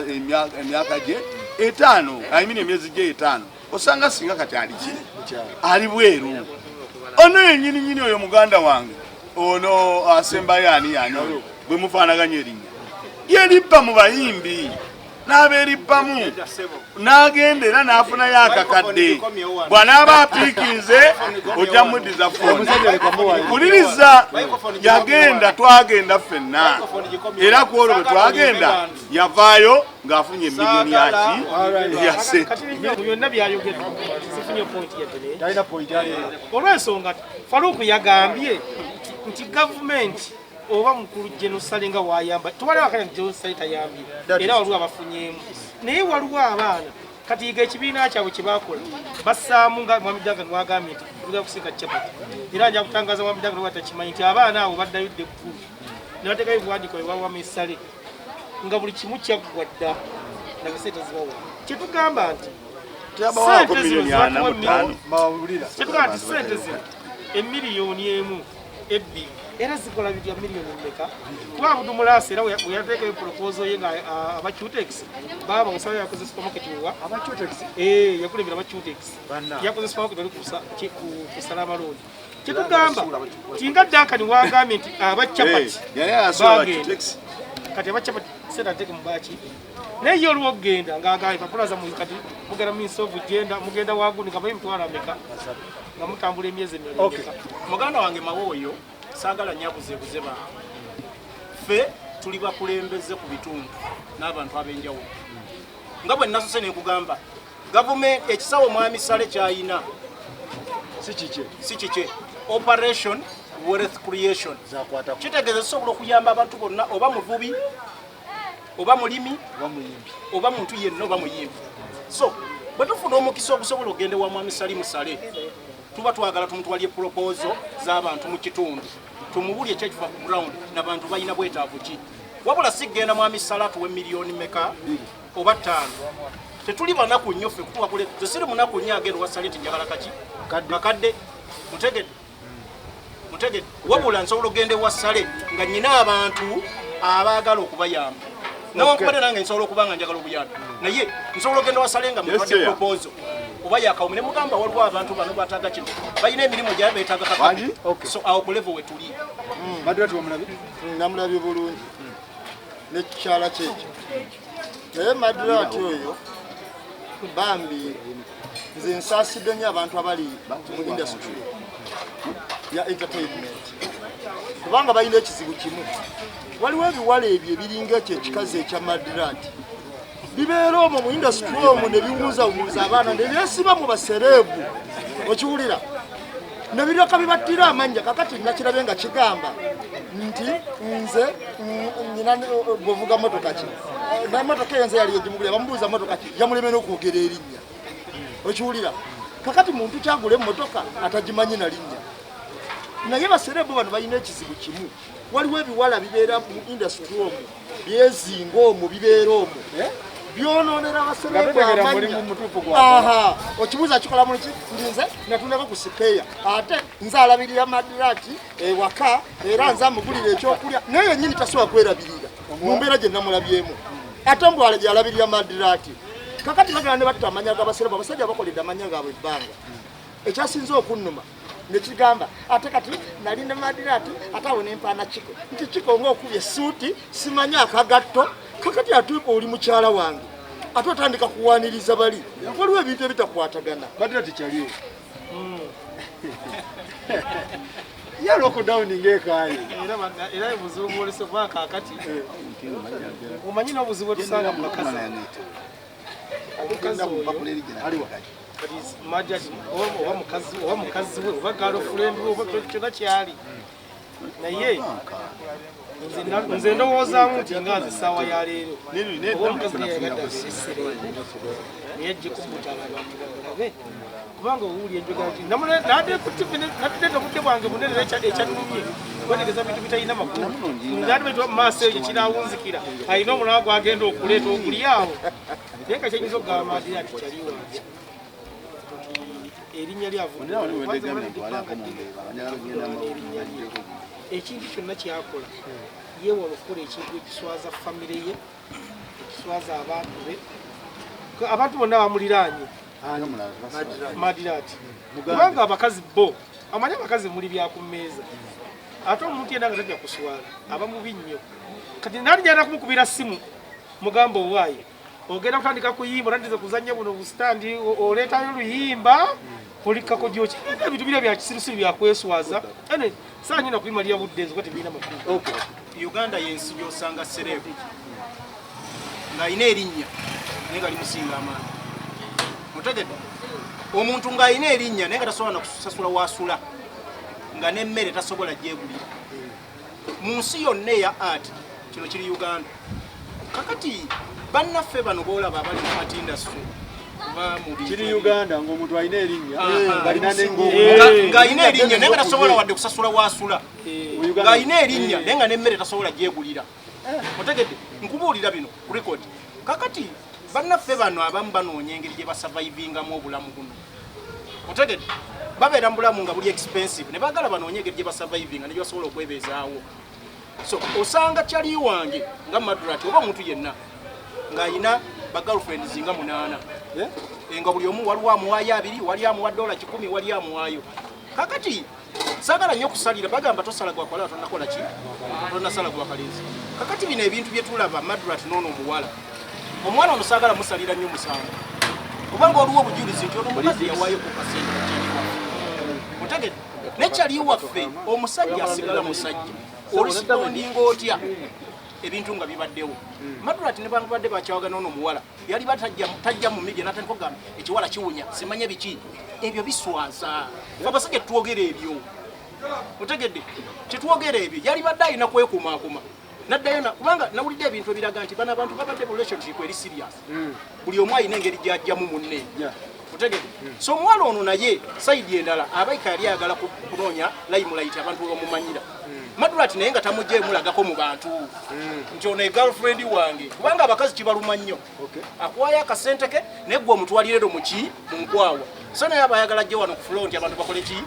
emyaka gye 5 emyezi gye 5 osanga singa kati ali ki ali bweru. Ono yennyini oyo muganda wange ono asembayo ani bwe mufaanaganya erinnya yerippa mu bayimbi n'abeerippamu n'agenda era n'afunayo akakadde bw'anaaba apiikinze ojja muddiza foni kuliriza yagenda twagenda ffenna era ku olwo bwe twagenda yavaayo ng'afunye emiliyoni yaki ya sente. Byonna byayogedde sifunye pointi yadde olw'ensonga Faruku yagambye nti gavumenti oba mukulu Jenosali nga wayamba tubalaba kale Jenosali tayambye era waliwo abafunyemu naye waliwo abaana kati yiga ekibiina kyabwe kye bakola bassaamu nga Mwami Danga nwagambye nti tugenda kusiika capati era nja kutangaza Mwami Danga watakimanyi nti abaana abo baddayo dde kkulu ne bateekayo ebiwandiiko ebibawamu essale nga buli kimu kyaggwa dda nga sente zibawa. Kyetugamba nti sente zino emiliyoni emu 2 era zikola bitya miliyoni mmeka kuba Abudu Mulaasi era yateekayo proposal ye nga abacutex baba musala yakoze supermarket wa abacutex yakulembera abacutex yakoze supermarket ali kusala amaloni. Kyetugamba tinga Dankani wagambye nti abacapati kati abacapati senta teke mubachi naye olwo ogenda ng'agamba papulaza mu kati mugenda Ministry of Gender mugenda wagundi nga bayi mutwala mmeka nga mutambula emyezi emeka. Muganda wange Mawoyo saagala nyabuzebuze ba ffe tuli bakulembeze ku bitundu n'abantu ab'enjawulo nga bwe nasose ne kugamba gavumenti ekisawo Mwami Sale kyayina si kike operation wealth creation kitegeeza sobola okuyamba abantu bonna oba muvubi oba mulimi oba muntu yenna oba muyimbi so bwe tufuna omukisa okusobola okugenda wa mwami Salimu Sale tuba twagala tumutwalye proposal z'abantu mu kitundu tumubulye ekyekifa ku ground n'abantu balina bwetaavu ki wabula sigenda mwami Sale atuwe miliyoni meka oba 5 tetuli banaku nnyo ffe kutuwakule tesiri munaku nnyo agenda wa Sale tinjagala kaki kakadde mutegedde wabula nsobola okugenda wa Sale nga nyina abantu abaagala okubayamba nawankubadde nange nsobola okuba nga njagala obuyambi naye nsobola okugenda wa Sale nga mutwadde proposal oba yakawume ne mugamba waliwo abantu bano bataaga kino balina emirimu gyabwe beetaaga kakadde so awo ku level we tuli namulabye bulungi nekikyala kyekyo naye Madulat oyo bambi nze nsaasidde nnyo abantu abali mu industry ya entertainment kubanga balina ekizibu kimu waliwo ebiwala ebyo ebiringa ekyo ekikazi ekya Madulat bibeera omwo mu industry omwo ne biwuuzawuuza abaana ne byesiba mu basereebu okiwulira ne biryoka bibattira amannya kakati nakirabe nga kigamba nti nze nyina bwovuga motoka ki namotoka enze yali egimugulira bamubuuza motoka ki yamuleme n'okwogera erinnya okiwulira kakati muntu kyagula emmotoka atagimanyi na linnya naye basereebu bano balina ekizibu kimu waliwo ebiwala bibeera mu industry omwo byezinga omwo bibeera omwo byononera abasereebu amanya okibuuza kikola muliki ndi nze natundako ku sipeya ate nze alabirira Madulat ewaka era nze amugulira ekyokulya naye yennyini tasobola kwerabirira mu mbeera gye namulabyemu ate mbwala gyalabirira Madulat kakati bagala ne batta amanya g'abasereebu abasajja bakoledde amanya gaabwe ebbanga ekyasinze okunnuma nekigamba ate kati nali ne Madulat ate awo nempaana kiko nti kiko ng'okubye essuuti simanyi akagatto kakati atuuka oli mukyala wange ate otandika kuwaaniriza bali waliwo ebintu ebitakwatagana Madulat kyaliwo ya lockdown ngekaayo era ebuzibu bwolese kuba kaakati omanyi n'obuzibu tusanga mu bakazi Madulat oba mukazi we oba girlfriend we oba kyonna kyali naye nze ndowoozaamu nti nga nze essaawa ya leero oba omukazi neyagadde asesere naye ajje kumutala bamugalabe kubanga owuuli enjogaki nadde ku TV natudde obudde bwange bunene ekyannumye kwetegereza bintu bitalina makulu ngandi bwe tuba mu maaso ekyo kiraawunzikira alina omulaba gwagenda okuleeta oguli awo naye nga kyenyinza okugamba Madulat kyaliwo erinnya ekintu kyonna kyakola yeewala okukola ekintu ekiswaza famire ye ekiswaza abantu be abantu bonna bamuliraanye Madulat kubanga abakazi bo amanyi abakazi muli byakummeeza ate omuntu yenna nga tajja kuswala aba mubi nnyo kati nali jana kumukubira simu mugamba owaaye ogenda kutandika kuyimba otandize kuzannya buno busitandi oleetayo oluyimba olikako gyoki ebintu bira bya kisirusiru byakweswaza ene saa nyina kuyimalira budde nzikuba tebirina makulu Uganda yensi gyosanga serebu ng'alina erinnya naye nga limusinga amaanyi mutegedde omuntu ng'alina erinnya naye nga tasobola nakusasula wasula nga n'emmere tasobola gyegulira mu nsi yonna eya art kino kiri Uganda kakati bannaffe bano boolaba abali mu art industry kiri Uganda ng'omuntu alina erinnya ng'alina erinnya naye nga tasobola wadde kusasula wasula ng'alina erinnya naye nga n'emmere tasobola gyegulira otegedde nkubuulira bino ku record kakati bannaffe bano abamu banoonya engeri gye basavaivingamu obulamu buno otegedde babeera mu bulamu nga buli expensive ne baagala banoonye engeri gye basavaivinga ne gye basobola okwebeezaawo so osanga kyali wange nga Madulat oba omuntu yenna ng'alina bagirlfriends nga 8 nga buli omu waliwo amuwaayo 2 wali amuwa $10 wali amuwaayo kakati saagala nnyo okusalira bagamba tosala gwakola tonakola ki tonasala gwakalenzi kakati bino ebintu bye tulaba Madulat n'ono omuwala ono saagala musalira nnyo musango kubanga waliwo obujulizi nti ono omukazi yawaayo ku kasente mutegedde nekyali waffe omusajja asigala musajja olisipondinga otya ebintu nga bibaddewo Madulat ne bantu badde bakyawagana ono muwala yali batajja mu media natandika okugamba ekiwala kiwunya simanye biki ebyo biswaza abasajja twogera ebyo otegedde tetwogera ebyo yali badde alina kwekumaakuma naddayona kubanga nawulidde ebintu ebiraga nti bano abantu babadde mu relationship eri serious buli omu alina engeri gyajjamu munne otegedde so omuwala ono naye saidi endala abaika yali ayagala kunoonya limelight abantu bamumanyira Madulat naye nga tamujja emulagako mu bantu nti ono girlfriend wange kubanga abakazi kibaluma nnyo akuwayo akasente ke naye gwe omutwalirero muki mu nkwawa so naye aba ayagala ajje wano ku floor nti abantu bakole ki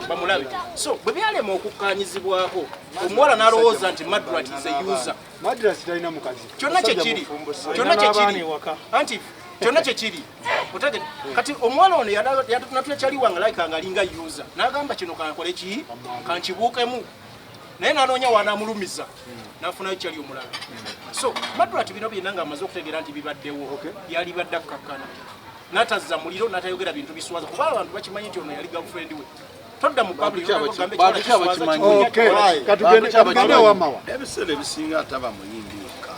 bamulabe so bwe byalema okukkanyizibwako omuwala n'alowooza nti Madulat is a user talina mukazi kyonna kyekiri anti kyonna kyekiri otegedde kati omuwala ono natulakyaliwanga laikanga alinga user n'agamba kino kankole ki kankibuukemu naye nanoonya wanamulumiza nafunayo kyali omulala so Madulat bino byonna nga amaze okutegeera nti bibaddewo yali badde akukakkana natazza muliro natayogera bintu biswaza kuba abantu bakimanyi nti ono yali girlfriend we todda mu ebiseera ebisinga ataba muyimbi yekka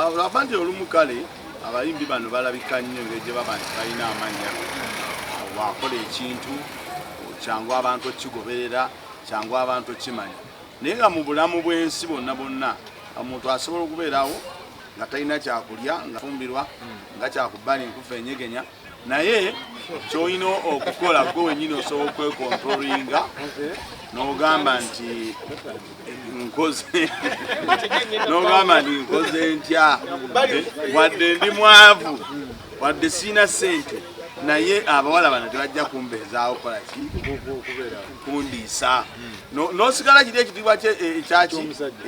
olaba nti olumu kale abayimbi bano balabika nnyo engeri gye baba nti balina amanya wakola ekintu kyangu abantu okigoberera kyangu abantu okimanya naye nga mu bulamu bw'ensi bonna bonna omuntu asobola okubeerawo nga talina kyakulya nga fumbirwa nga kyakubala enkufa enyegenya naye kyolina okukola gwe wenyini osobola okwekontrolinga n'ogamba nti nkoze ntya wadde ndi mwavu wadde siina ssente naye abawala bano tebajja kumbeezaawo kola ki kundiisa n'osigala kiri ekitiibwa ekyaki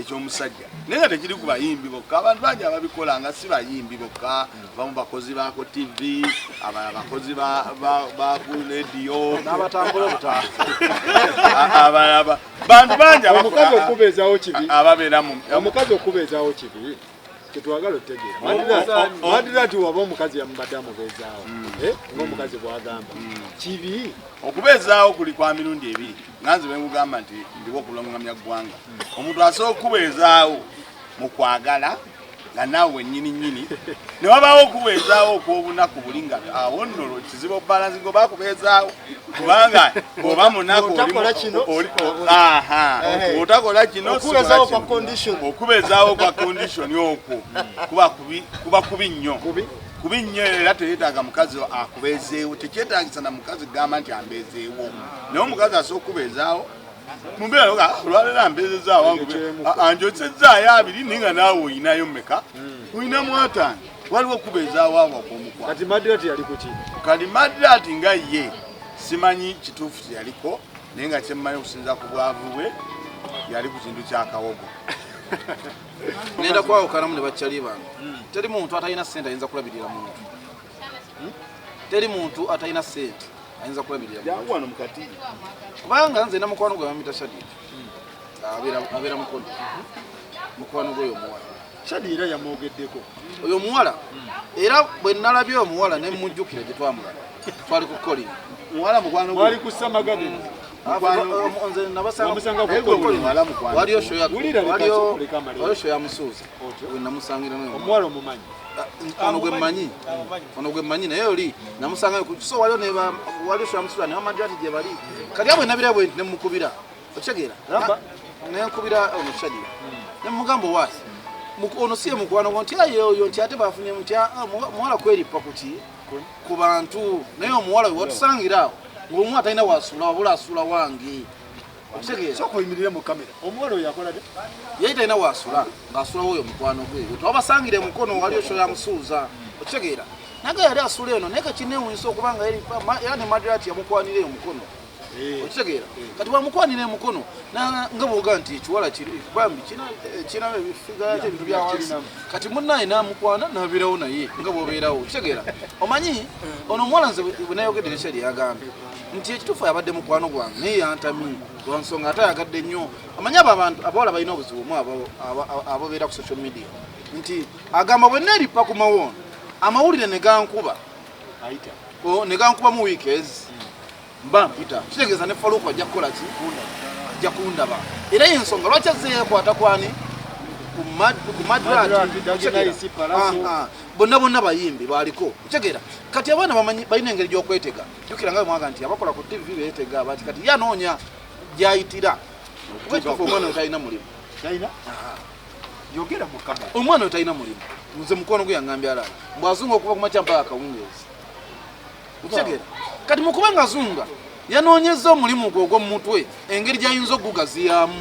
ekyomusajja naye nga tekiri ku bayimbi bokka abantu bangi ababikola nga si bayimbi bokka bamu bakozi bako tv abakozi baku rediyo abalaba bantu bangi omukazi okubeezaawo kibi ababeera mu omukazi okubeezaawo kibi kitwagala otegeera Madulat waba omukazi yamubadde amubeezaawo ng'omukazi bw'agamba kibi okubeezaawo kuli kwa mirundi ebiri nganze bengugamba nti ndiwo okulongamya ggwanga omuntu asobola okubeezaawo mu kwagala nga naawe nnyini ne wabaawo okubeezaawo okw'obunaku buli nga awo nno kizibu balansi ng'oba kubeezaawo kubanga oba munaku otakola kino okubeezaawo kwa kondishoni okwo kuba kubi nnyo kubi nnyo era teyeetaaga mukazi akubeezeewo tekyetaagisa na mukazi gamba nti ambeezeewo naye omukazi asobola okubeezaawo mumbeera olwaleero ambeezezaawo anjozezaayo abiri naye nga naawe oyinayo mmeka oyinamu 5 waliwo okubeezaawo abo akw'omukwa kati Madulat yali ku ki kati Madulat nga ye simanyi kituufu kyeyaliko naye nga kyemmanyi okusinza ku bwavu bwe yali ku kintu kyakawogo ngenda kwawukanamu ne bakyali bange teri muntu atalina ssente ayinza kulabirira muntu teri muntu atalina ssente ayinza kulabirira jangu wano mukati kubanga nze na mukwano gwe bamita Shadidi abeera mukwano gwe oyo omuwala Shadidi era yamwogeddeko oyo omuwala era bwe nalabye omuwala ne mujjukira gye twamulaba twali ku kolini muwala mukwano wali ku Samagabe nze nabasanga waliyo sho ya Musuuza we namusangira omuwala omumanyi ono gwe mmanyi naye oli namusangayo so waliyo sho ya Musuuza ne Madulat gye bali kati abwe nabira bwe nti nemukubira okitegeera nenkubira ono Shadidi nemugamba waasi ono siye mukwano gwo nti ayeoyo nti ate bafunye nti muwala kweripa ku bantu naye omuwala we watusangira awo ng'omu atalina wasula wabula asula wange okitegeera sooka oyimirire mu kamera omuwala oyo akola de yali talina wasula ng'asulawo oyo mukwano gwe twabasangire mukono waliyo sho ya Musuuza okitegeera naga yali asula eno naye kakinewunsa okubanga era ne Madulat yamukwanira eyo mukono okitegeera kati bwamukwanira emukono nga bwoga nti ekiwala bambi kina ebifiga ebintu bya wansi kati munnaye namukwana nabeerawo naye nga bwobeerawo okitegeera omanyi ono omuwala nze bwenayogedde Shadidi yagambye nti ekituufu yabadde mukwano gwange naye yantamye lwansonga atayagadde nnyo amanyi abo abantu abawala balina obuzibu mu abobeera ku social media nti agamba bwe neeripa ku mawoono amawulire ne gankuba mu wiiki mba mpita kitegeeza ne Faluku ajja kukola ki ajja kundaba era y'ensonga lwaki azze yeekwata kwani ku Madulat bonna bayimbi baliko kitegeera kati abaana balina engeri gy'okwetega jjukira nga bwe mwaga nti abakola ku TV beetega bati kati yanoonya gyayitira kuba ekituufu omwana oyo talina mulimu China yogera mukama omwana oyo talina mulimu nze mukono gwe yaŋŋambye alala mbwazunga okuva ku makya mpaka akawungeezi okitegeera kati mukuba nga zunga yanoonyeza omulimu gwe ogw'omumutwe engeri gy'ayinza okugugaziyaamu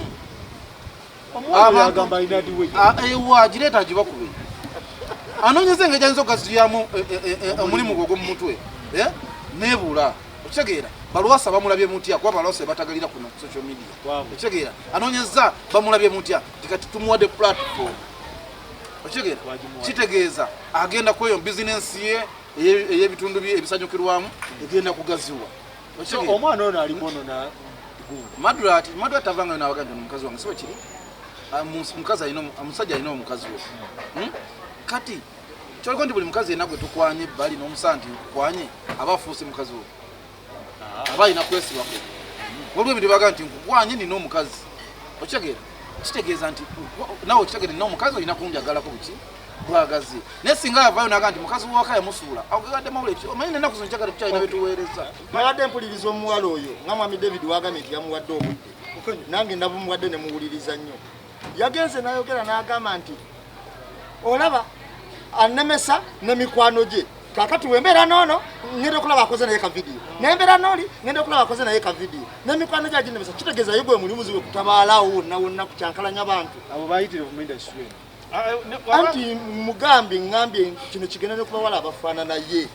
yagamba alina diwe ewa gireeta agibakube anoonyeza engeri gy'ayinza okugaziyaamu omulimu gwe ogw'omumutwe neebula okitegeera balwasa bamulabye mutya kuba balwasa batagalira kuno social media okitegeera anoonyeza bamulabye mutya tikati tumuwadde platform okitegeera kitegeeza agenda kweyo bizinensi ye ey'ebitundu bye ebisanyukirwamu egenda kugaziwa omwana ono alimu ono na Madrat avanga nawaga nti omukazi wange siba kiri mukazi alina omusajja alina omukazi we kati kyoliko nti buli mukazi yenna gwe tukwanye ebbali n'omusaa nti nkukwanye aba afuuse mukazi we aba alina kwesibako waliwo ebintu baga nti nkukwanye nina omukazi okitegeera kitegeeza nti nawe okitegeera nina omukazi olina kunjagalako buki bwagazi naye singa yavaayo naga nti mukazi waka yamusuula awogagadde mawula ekyo omanyi nennaku zino kyagala tukyalina betuweereza nabadde mpuliriza omuwala oyo nga mwami David wagambye nti yamuwadde obudde nange nabumuwadde ne muwuliriza nnyo yagenze n'ayogera n'agamba nti olaba anemesa ne mikwano gye kakati wembeera noono ngenda okulaba akoze naye ka vidiyo nembeera nooli ngenda okulaba akoze naye ka vidiyo n'emikwano gye aginemesa kitegeeza ye gwe mulimuzi we kutabaalawo wonna wonna kukyankalanya abantu abo bayitire mu industry anti mugambi ngambye kino kigenda ne kubawala abafaanana ye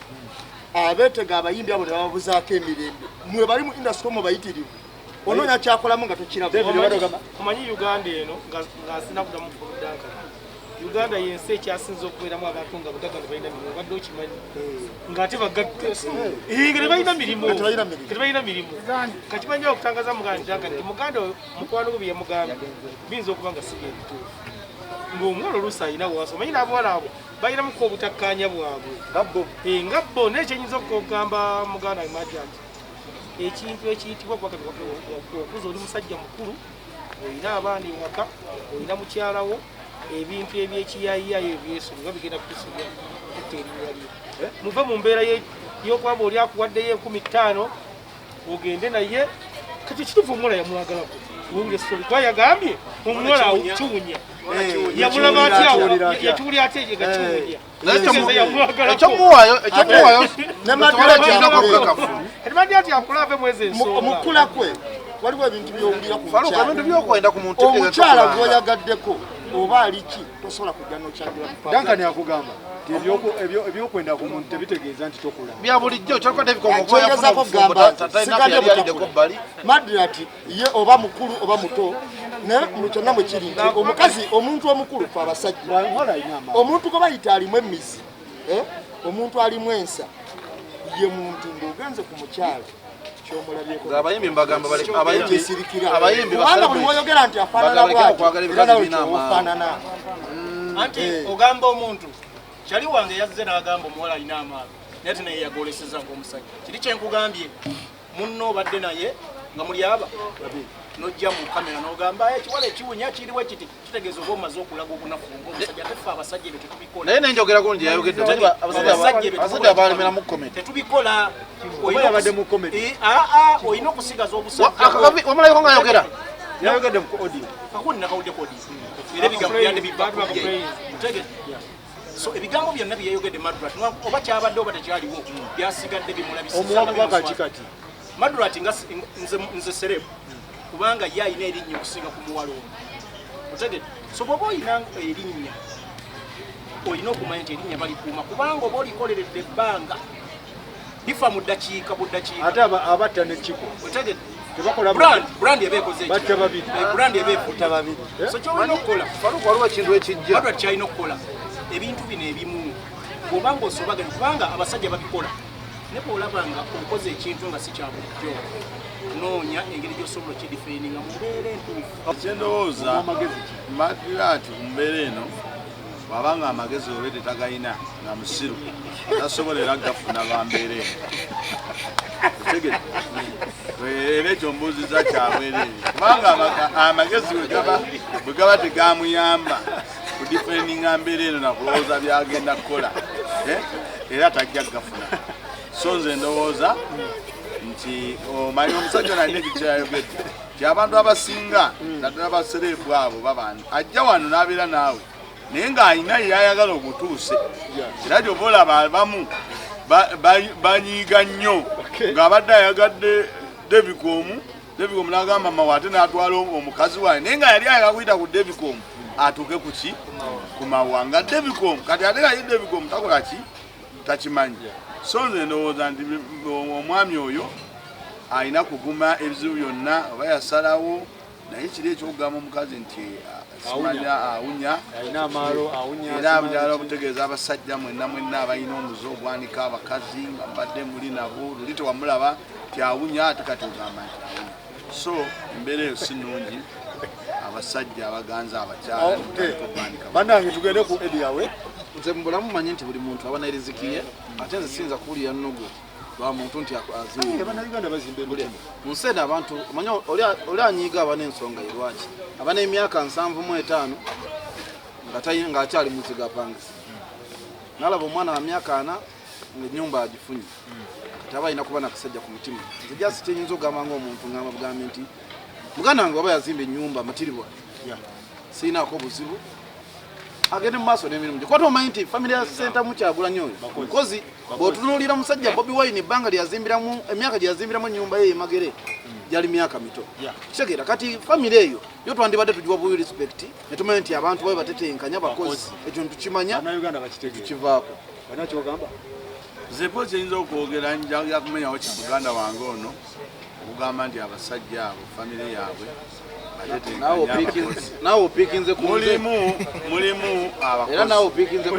abeetega abayimbi abo ne bababuzaako emirembe mwe bali mu industry mu bayitirivu onoonya kyakolamu nga tokiraba omanyi Uganda eno nga sinakuddamu kudanka Uganda yensi ekyasinza okubeeramu abantu nga budaga tebalina mirimu badde okimanyi ng'ate tebalina mirimu kakimanyi okutangaza muganda nti muganda mukwano gwe byeyamugambye biyinza okuba nga siga ebituufu ng'omuwala oluusi alina bwasa omanyi n'abawala abo balinamuko obutakkaanya bwabwe nga bo nekyenyinza okugamba muganda maja nti ekintu ekiyitibwa okuza oli musajja mukulu olina abaana ewaka olina mukyalawo ebintu ebyekiyayiyayo ebyesubi nga bigenda kutusuubya kutta erinnya lye muve mu mbeera y'okwamba oli akuwaddeyo 15 ogende naye kati kituufu omuwala yamwagalako wulire stori kuba yagambye omuwala awukiwunya yamulaba atyawo yakiwulira ate gakiwunya ekyomuwaayo emadati akula ave mwezi ensonga omukula kwe waliwo ebintu byowulira ku ebintu byokwenda ku muntu omukyala gwoyagaddeko oba aliki tosobola kujja nokyagira Dankani akugamba ebyokwenda ku muntu tebitegeeza nti tokula bya bulijjo kyongezako gamba Madrati ye oba mukulu oba muto ne mukyonna mwe kiri nti omukazi omuntu omukulu fe abasajja omuntu gwe bayita alimu emizi omuntu alimu ensa ye muntu ng'ogenze ku mukyala abayimbi mbagamba abayimbi kubanga buli woyogera nti afaanana bwatiofaanana anti ogamba omuntu kyali wange yazze n'agamba omuwala alina amaanyi naye ate naye yagoleseza ng'omusajja kiri kyenkugambye munno obadde naye nga muli aba nojja mu kamera n'ogamba ekiwala ekiwunya kiriwo kiti kitegeeza oba omaze okulaga obunafu ng'omusajja tefe abasajja ebyo tetubikola naye nenjogerako nti yayogedde abasajja balemera mu komenti tetubikola yabadde mu komenti olina okusigaza obusajja wamalayiko nga ayogera yayogedde mu audio kakuni nakawudde ku audio era ebigambo byande bibakubye so ebigambo byonna byeyayogedde Madrat oba kyabadde oba tekyaliwo byasigadde bimulabisiza kati Madrat nga nze serebu kubanga ye alina erinnya okusinga ku muwala ono otegedde so bw'oba olina erinnya olina okumanya nti erinnya balikuuma kubanga oba olikoleredde ebbanga lifa mu ddakiika buddakiika ate abatta nekiko otegedde tebakola brand eba ekoze batta babiri brand eba efuta babiri so kyolina okukola waliwo ekintu ekijja Madrat kyalina okukola ebintu bino ebimu bw'oba ng'osobagana kubanga abasajja babikola ne bw'olaba nga okoze ekintu nga si kya bulijjo noonya engeri gy'osobola okidifeninga mu mbeera entuufu kyendowooza Madrat ku mbeera eno bw'abanga amagezi obe tetagayina nga musiru tasobolera gafuna bambeera eno otegedde era ekyo mbuuziza kyabwereere kubanga amagezi bwe gaba tegamuyamba kudifeninga mbeera eno nakulowooza byagenda kukola era tajja gafuna so nze ndowooza nti omanyi omusajja nalina ekikyayogedde ti abantu abasinga naddala basereebu abo babantu ajja wano n'abeera naawe naye ng'alina yeyayagala obutuuse era gy'oba olaba abamu banyiiga nnyo ng'abadde ayagadde Devicom n'agamba mawa ate n'atwala omukazi waye naye nga yali ayagala kuyita ku Devicom atuuke ku ki ku mawa nga Devicom kati ate nga ye Devicom takola ki takimanyi so nze ndowooza nti omwami oyo alina kuguma ebizibu byonna oba yasalawo naye kiri ekyokugamba omukazi nti simanya awunya alina amaalo awunya era abyala obutegeeza abasajja mwenna abalina omuze ogwanika abakazi nga mbadde muli nabo luli tewamulaba ti awunya ate kati ogamba nti awunya so embeera eyo si nnungi abasajja abaganza abakyala bannange tugende ku edi yawe nze mu bulamu manyi nti buli muntu abana eriziki ye ate nze siyinza kuwulira nnogo lwa muntu nti azimba bannayuganda bazimba emirimu mu nseera abantu omanyi oli anyiiga abana ensonga ye lwaki abana emyaka 75 nga akyali muziga apangisa nalaba omwana wa myaka 4 ng'ennyumba agifunye kati aba alina kuba nakasajja ku mutima nze jasi kyenyinza okugamba ng'omuntu ngamba bugambe nti muganda wange waba yazimba ennyumba matiribwa siinaako buzibu agende mu maaso n'emirimu gye kwata omanyi nti famire ya senta Kyagulanyi oyo mukozi bw'otunuulira musajja Bobi Wine ebbanga lyeyazimbiramu emyaka gye yazimbiramu ennyumba ye Magere gyali myaka mito kitegeera kati famire eyo yo twandibadde tugiwa buwi respect ne tumanyi nti abantu babe batetenkanya bakozi ekyo ntukimanya bannayuganda bakitegeera tukivaako bana kyogamba zepo kyeyinza okwogera njaga kumenyawo ki muganda wange ono okugamba nti abasajja abo famire yaabwe naawe opiikinze mulimu era naawe opiikinze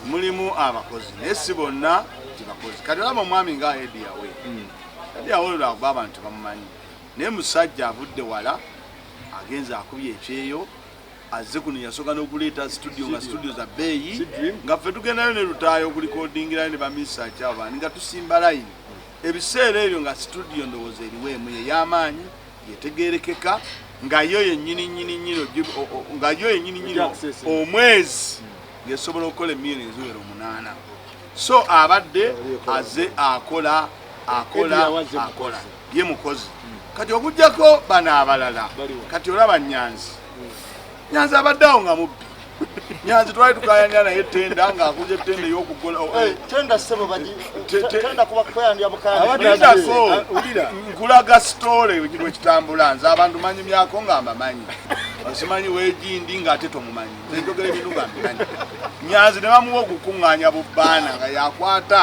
mulimu abakozi naye si bonna tibakozi kati olaba omwami nga edi yawe edi yawe lwakuba abantu bamumanyi naye musajja avudde wala agenze akubye ekyeyo azze kuno yasooka n'okuleeta studio nga studio za bbeeyi nga ffe tugendayo ne lutaayo okulikodingirayo ne bamisa kyabani nga tusimba layini ebiseera ebyo nga studio ndowooza eriweemu yey'amaanyi yetegerekeka nga yo yennyini omwezi yesobola okukola emilioni eziwera 8 so abadde aze akola ye mukozi kati okujjako bano abalala kati olaba Nyanzi abaddeawo nga mubbi Nyanzi twali tukayanja naye tenda ng'akuze tenda ey'okugola tenda sebo tenda kuba kweyandya abadako nkulaga sitole bwe kitambula nze abantu manyi myako nga mbamanyi osimanyi weegindi ng'ate tomumanyi nze njogera ebintu nga mbimanyi Nyanzi ne bamuwa okukuŋŋaanya bubbaana nga yakwata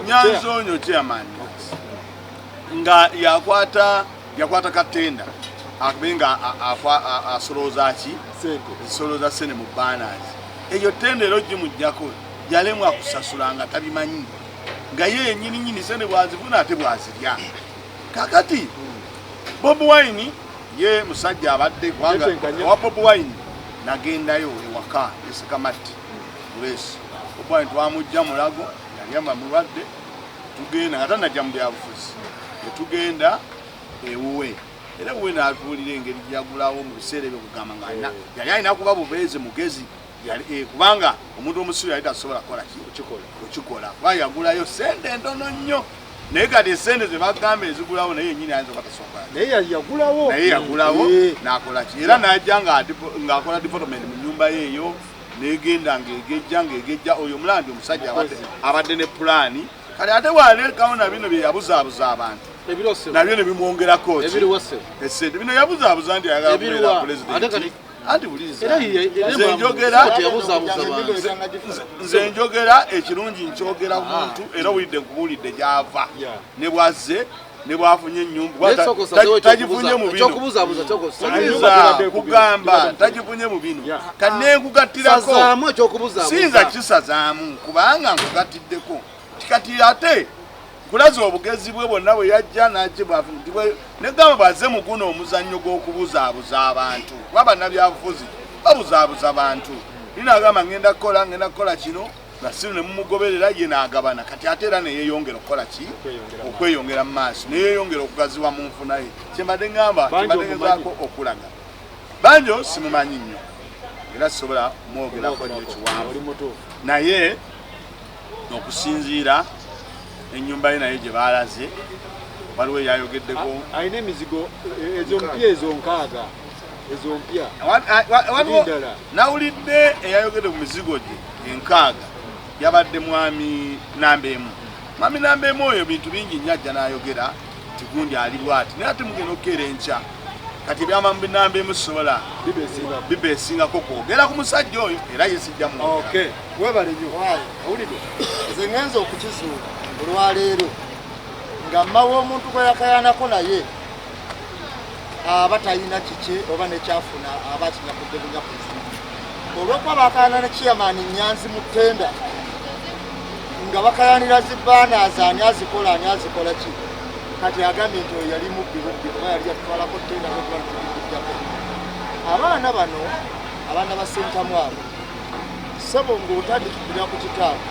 Nyanzi onyo chairman nga yakwata katenda akubenga asolooza ki solooza sene mu banners eyo tendero gimujjako yalemu akusasula nga tabimanyi nga ye yennyini sene bwazifuna ate bwazirya kakati Bobi Wine ye musajja abadde kubanga wa Bobi Wine nagendayo ewaka esekamatti Grace Bobi Wine twamujja mulago yali mulwadde tugenda nga tanajja mu byabufuzi netugenda ewuwe era bwe naatuulira engeri gyagulawo mu biseera ebyo kugamba nga yali alina kuba bubeezi mugezi kubanga omuntu omusiru yali tasobola kukola okikola kuba yagulayo sente ntono nnyo naye kati esente ze bagamba ezigulawo naye yennyini ayinza okatasobola naye yagulawo n'akola ki era n'ajja ng'akola development mu nnyumba ye eyo n'egenda ng'egejja oyo mulandi omusajja abadde ne pulaani kati ate bw'alekawo na bino bye yabuzaabuza abantu nabyo ne bimwongerako esente bino yabuzaabuza nti ayagala kubeera pulezidenti anti nze njogera ekirungi nkyogera ku muntu era owulidde nkubuulidde gy'ava ne bwazze ne bwafunye ennyumba tagifunye mu bino kugamba tagifunye mu bino kati nenkugattirako siyinza kisazaamu kubanga nkugattiddeko kati ate kulaza obugezi bwe bwonna bwe yajja negamba baze mu guno omuzannyo gw'okubuzaabuza abantu kuba bannabyabufuzi babuzaabuza abantu ninagamba ngenda kukola kino nga siru ne mumugoberera ye n'agabana kati ate era neyeeyongera okukola ki okweyongera mu maaso neyeeyongera okugaziwa mu nfuna ye kyembadde ngamba kyembaddegezaako okulaga banjo simumanyi nnyo era sisobola mwogerako nnyo kiwanvu naye okusinziira ennyumba ye naye gye baalaze waliwo eyayogeddeko alina emizigo ezo mpya ezo nkaaga ezo mpya waliwo nawulidde eyayogedde ku mizigo gye enkaaga yabadde mwami Nambeemu. Mwami Nambeemu oyo bintu bingi nnyo ajja n'ayogera nti gundi ali bw'ati naye ate mugenda okukeera enkya kati ebyama mu Nambeemu sobola bibeesingako kwogera ku musajja oyo era yesijja mwogera. Webale nnyo owulidde nze ngenza okukizuula olwaleero nga mmawe omuntu gwe yakayanako naye aba talina kiki oba nekyafuna aba kinyakudde bunyakuzi olwokuba bakayana ne Chairman Nyanzi mu ttenda nga bakayanira zibaanaazi ani azikola ani azikola ki kati agambye nti oyo yali mubbi kuba yali yatwalako ttenda nokubajjako abaana bano abaana ba Ssentamu abo sebo ng'otandikirira ku kitaabu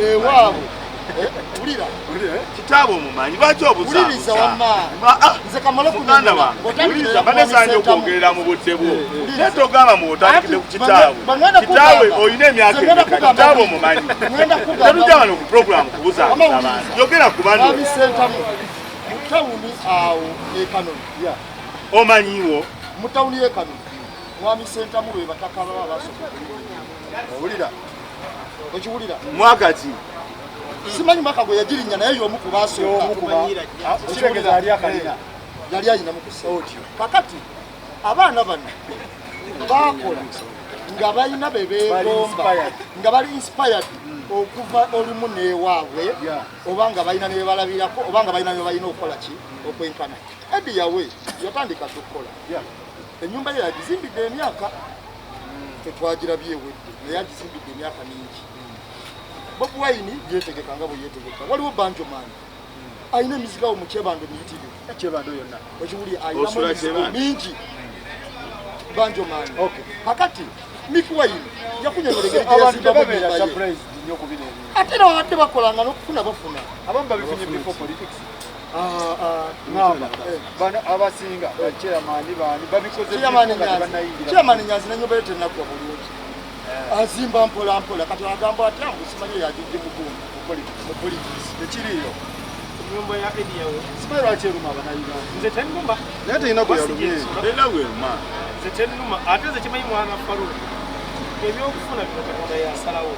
ewaabwe ulira kitaabu omumanyi lwaki uliriza wamaani nze kamala muganda wange uliriza banesaanye okwogerera mu budde bwo naye togamba muotandikidde ku kitaabu kitaawe olina emyaka kitaabu omumanyi tetujja wano ku puroguramu kubuzabuza abantu yogera ku bano mwami Ssentamu mu tawuni awo ekanoni omanyiwo mu tawuni y'ekanoni mwami Ssentamu be bataka baba basooka owulira okiwulira mwakati simanyi mwaka gwe yagirinya naye y'omu ku basooka yali ayinamu ku ssentyo kakati abaana bano bakola nga balina be beegomba nga bali inspired okuva olumu n'ewaabwe oba nga balina ne bebalabirako oba nga balina ne balina okukola ki okwenkana Eddie yawe yatandika tukola ennyumba ye yagizimbidde emyaka tetwagira byewedde naye yagizimbidde emyaka mingi Bob Wine yetegeka nga bwe yetegeka waliwo Banjo Man ayina emizigo awo mu Kyebando miyitirivu Kyebando yonna okiwuli ayinamu emizigo mingi Banjo Man kakati Mick Wine yakunyonyolera yazimbamu ennyumba ye ate nawadde bakolanga n'okufuna bafuna abamu babifunye before politics ngamba bano abasinga Chairman baani babikoze Chairman Nyanzi n'ennyumba ye tennaggwa bulungi azimba mpola mpola kati agamba ati angu simanyi yajudde mugundu mu politics ekiriyo nyumba ya Eddie yawe simanyi lwaki eruma abanayuganda nze tenuma naye terina gwe yalumye era weruma nze tenuma ate nze kimanyi mwana Faruku ebyokufuna bino Katonda yasalawo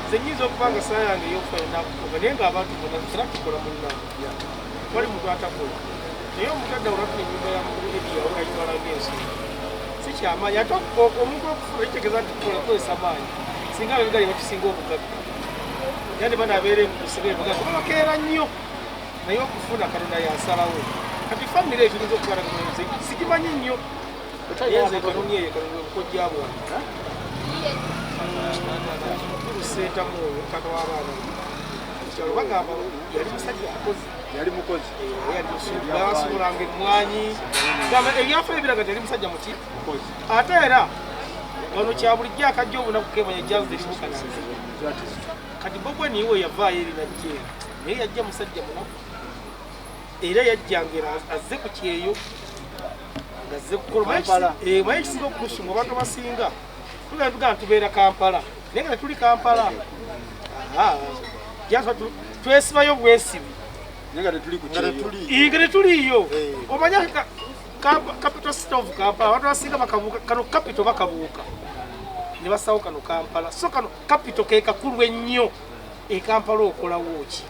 nze nyiza okubanga saa yange ey'okufuna enakukoga naye ng'abantu bonna tutera tukola munnange wali muntu atakola naye omutadde olwafuna ennyumba ya mukulu Eddie yawe ayitwala ng'ensonga sikyamaanyi ate omuntu okufuna kitegeeza nti tukola kozesa maanyi singa abegali batusinga obugagga yani banabeere mukusigaye bugagga babakeera nnyo naye okufuna Katonda yansalawo kati famire eyo tuyinza okutwala sigimanyi nnyo yenze kanoni eyo Katonda obukojja bwange mukulu Ssentamu oyo kaka w'abaana kyalo bagamba yali musajja mukozi yali mukozi basobolanga emmwanyi gamba ebyafa ebiraga nti yali musajja muki ate era wano kyabulijjo akajja obunaku kemanya ejjazi terimukananze kati Bob niwe yavaayo eri najjeera naye yajja musajja munaku era yajjangera azze ku kyeyo ngazze kukola maye ekisinga okulusuma abantu abasinga tugenda tugamba tubeera Kampala naye nga tetuli Kampala twesibayo bwesibi nga tetuliyo omanya capital city of Kampala abantu abasinga bakabuuka kano capital bakabuuka ne basawo kano Kampala so kano capital ke kakulu ennyo e Kampala okolawo ki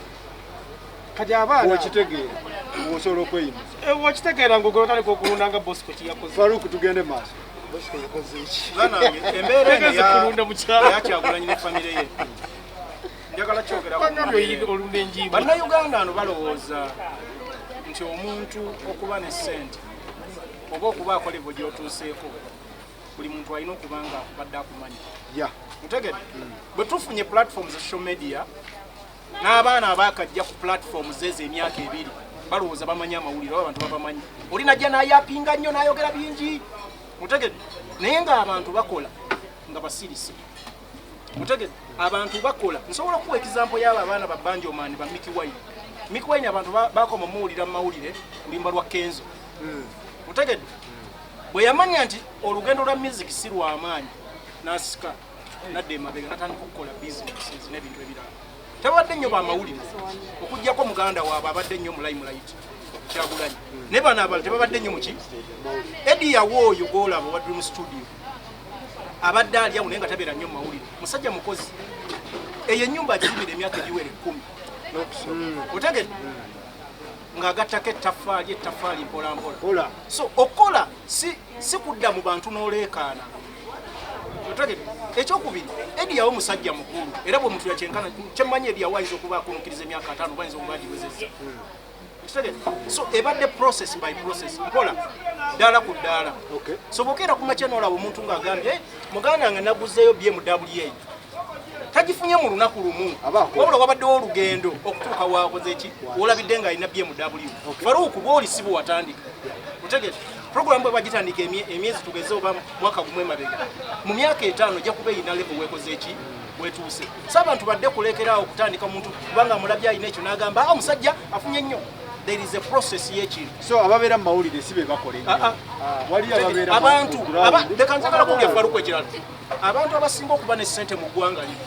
kati abaana okitegeera osobola okweyima okitegeera ng'ogera otandika okulundanga Bosco kiyakoze Faruku tugende maaso Bosco yakoze eki embeera eno kulunda mu kyalo yakyagulanyi ne famire ye njagala kyogera olunda enjimba bannayuganda ano balowooza nti omuntu okuba ne ssente oba okuba akolebwa gy'otuuseeko buli muntu alina okuba nga badde akumanyi mutegedde bwe tufunye platforms za social media n'abaana abaakajja ku platforms ezo emyaka ebiri balowooza bamanyi amawulire oba abantu babamanyi olinajja n'ayapinga nnyo n'ayogera bingi mutegedde naye ng'abantu bakola nga basirisi mutegedde abantu bakola nsobola okuwa ekizampo y'abo abaana ba Banjo Man ba Mick Wine abantu bakoma muwulira mu mawulire lulimba lwa Kenzo mutegedde bwe yamanya nti olugendo lwa music si lw'amaanyi n'asika nadda emabega natandika okukola businesses n'ebintu ebirala tebadde nnyo bamawulire okujjako muganda waabwe abadde nnyo mu limelight Kyagulanyi naye bano abala tebabadde nnyo muki Eddie Yawooyo gwolaba wadde mu studio abadde ali awo naye nga tabeera nnyo mu mawulire musajja mukozi eyo ennyumba agizimira emyaka egiwera 10 otegedde ng'agattako ettafaali mpolampola so okola si kudda mu bantu n'oleekaana otegedde ekyokubiri Eddie Yawo musajja mukulu era bwe muntu yakyenkana kyemmanyi Eddie Yawo ayinza okuba akunukkiriza emyaka 5 bayinza okuba agiwezezza so ebadde process by process mpola ddala ku ddala sobokeera ku makya n'olaba omuntu ng'agambye muganda nga naguzeeyo BMW tagifunye mu lunaku lumu wabula wabaddewo olugendo okutuuka wakoze ki olabidde ng'alina BMW Faruku bw'oli si bwe watandika otegedde program bwe bagitandika emyezi tugeze oba mwaka gumu emabega mu myaka 5 ojja kuba eyina level weekoze ki wetuuse so abantu badde kulekeraawo okutandika omuntu kubanga amulabye alina ekyo n'agamba omusajja afunye nnyo there is a process y'ekintu so ababeera mu mawulire si be bakola wali ababeera abantu leka njagala kuwulira Faruku ekirala abantu abasinga okuba ne ssente mu ggwanga lino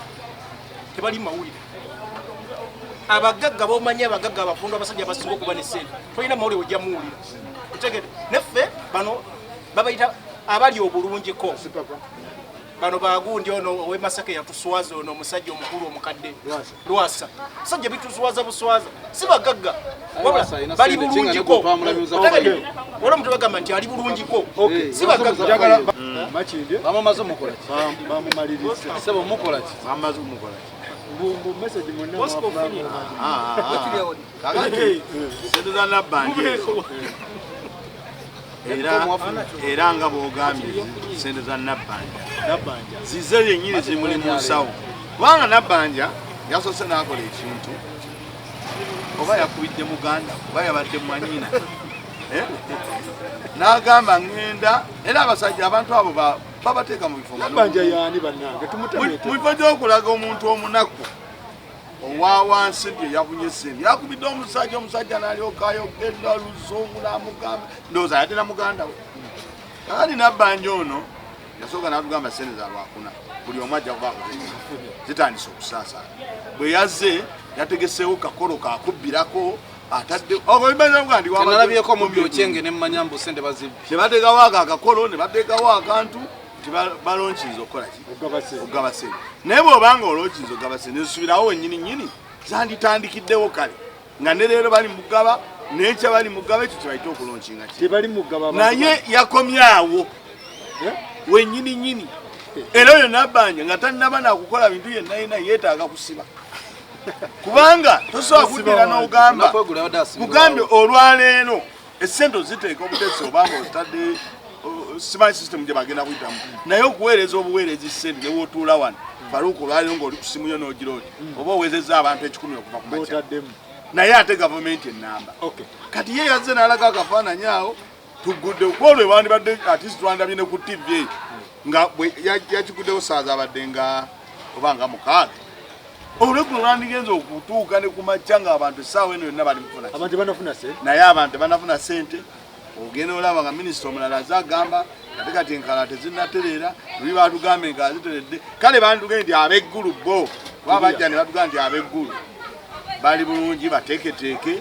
tebali mu mawulire abagagga bomanyi abagagga abafunda abasajja abasinga okuba ne ssente tolina mawulire ojja muwulira otegedde neffe bano babayita abali obulungiko bano bagundi ono ow'emasaka yatuswaza ono omusajja omukulu omukadde Lwasa musajja bituswaza buswaza si bagagga bali bulungiko wala omuntu bagamba nti ali bulungiko si bagagga makinde bamamaze mukola ki bamumaliriza sebo mukola ki bamaze umukola mbu message monna kakati sente za nabbanja era nga bw'ogambye sente za nabbanja zize yennyini zimuli mu nsawo kubanga nabbanja yasoose n'akola ekintu oba yakubidde muganda oba yabadde mwanyina n'agamba ŋŋenda era abasajja abantu abo babateeka mu bifo nabbanja yaani bannange mu bifo gy'okulaga omuntu omunaku owa wansi bye yafunye sente yakubidde omusajja n'alyoka ayogedde luzungu n'amugamba ndowooza yate na muganda we kakati nabbanja ono yasooka n'atugamba sente za lwakuna buli omu ajja kuba zitandise okusaasaana bwe yazze yategeseewo kakolo kakubbirako nalabyeko mu byokyenge nemmanya mbu sente bazibbi tebateekawo ako akakolo ne bateekawo akantu balonkiza okukola ki ogaba sente naye bw'obanga olonkiza ogaba sente nezisubirawo wennyini zanditandikiddewo kale nga ne leero bali mugaba nekya bali mugaba ekyo kyebayita okulonkinga naye yakomyawo wennyini era oyo nabbanja nga talinaba nakukola bintu yenna yeetaaga kusiba kubanga tosobola kuddira n'ogamba kugambye olwaleero essente oziteeka obuteesi obanga ozitadde simanyi system gye bagenda kuyitamu naye okuweereza obuweereza ssente newootuula wano Faruku olwaleero ng'oli ku simu yo n'ogira oti oba owezezza abantu 10 okuva ku makya naye ate gavumenti ennamba kati ye yazze n'alaga akafaananyi awo tugudde kwolwe bandibadde atisi twandabye ne ku TV nga yakiguddewo saaza abadde nga obanga 6 olwekuno lwandigenza okutuuka ne ku makya ng'abantu essaawa eno yonna bali mufuna naye abantu banafuna ssente ogenda olaba nga minisita omulala aze agamba ate kati enkala tezinnatereera luli batugambe nga aziteredde kale bandituge nti ab'eggulu bo kuba bajja ne batuga nti ab'eggulu bali bulungi bateeketeeke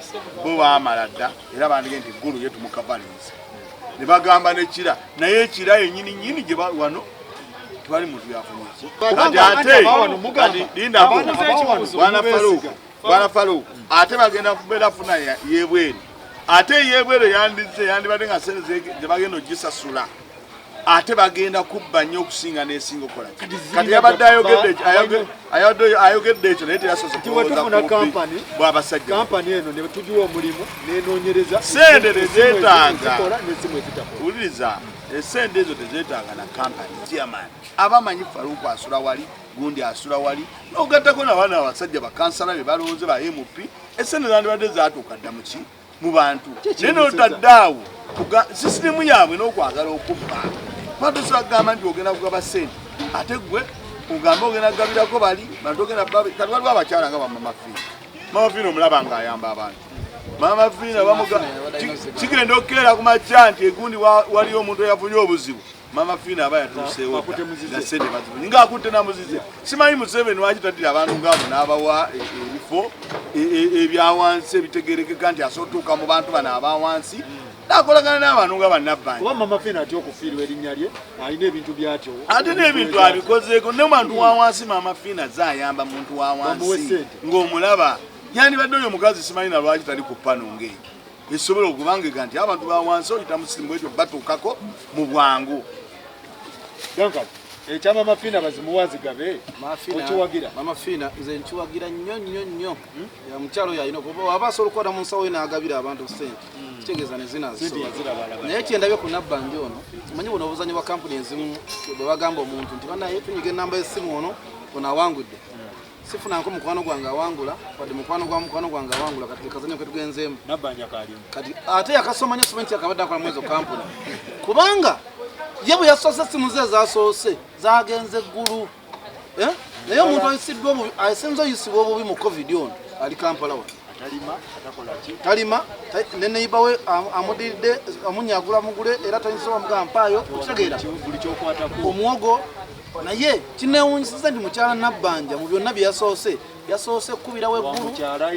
bo baamala dda era bandige nti eggulu ye tumukavalinze ne bagamba nekira naye ekira yennyini gye wano tewali muntu yafunye ate lindako bwana Faruku ate bagenda kubeera funa yebweru ate yebweru yandibadde nga sente gye bagenda ogisasula ate bagenda kubba nnyo okusinga n'esinga okukola kati yabadde ayogedde ekyo naye teyasoose bw'abasajja kampani eno ne tugiwa omulimu nenoonyereza sente tezeetaaga wuliriza esente ezo tezeetaaga na kampani chairman abamanyi Faruku asula wali gundi asula wali n'ogattako n'abaana abasajja bakansala be balowooze ba MP esente zandibadde zaatuuka dda mu ki mu bantu naye n'otadde sisitemu yaabwe n'okwagala okubba batosobola kugamba nti ogenda kugaba ssente ate gwe ogamba ogenda kugabirako bali bantu ogenda kati waliwo abakyala nga mamafiina omulaba ng'ayamba abantu mamafiina kigenda okukeera ku makya nti egundi waliyo omuntu eyafunye obuzibu mama Fina aba yatuseewo nga sente bazibu ng'akutte na muzize simanyi Museveni wakitatira abantu ng'abo n'abawa ebifo ebyawansi ebitegerekeka nti asotuuka mu bantu bano abawansi nakolagana n'abantu nga bannabbanja oba mama Fina atya okufiirwa erinnya lye alina ebintu byatyo ate n'ebintu abikozeeko ne bantu wa wansi mama Fina zaayamba muntu wa wansi ng'omulaba yandibadde oyo omukazi simanyi na lwaki tali ku pano ng'eyo esobola okubangega nti abantu ba wansi oyita musimu ekyo batuukako mu bwangu Duncan ekya mama Fina bazimuwazigabe okiwagira mama Fina nze nkiwagira nnyo ya mukyalo yalina okuba aba asobola okukwata mu nsawo n'agabira abantu sente kitegeeza ne naye kyendabye ku Nabbanja ono manyi buno obuzanyi bwa kampuni ezimu bwe bagamba omuntu nti banaye tunyiga enamba y'essimu ono ono awangudde sifunanko mukwano gwange awangula wadde mukwano gwange awangula kati kazanyo ke tugenzeemu Nabbanja kalimu kati ate yakasoma nnyo simenti akabadde akola mwezo kampuni kubanga ye bwe yasoose essimu ze ezasoose zagenze eggulu naye omuntu ayisinza oyisibwa obubi mu covid ono ali Kampala wa talima ne neiba we amudiridde amunyagula mugule era tayinza bamugamba mpaayo okitegeera omwogo naye kinewunyisiza nti mukyala Nabbanja mu byonna bye yasoose kkubirawo eggulu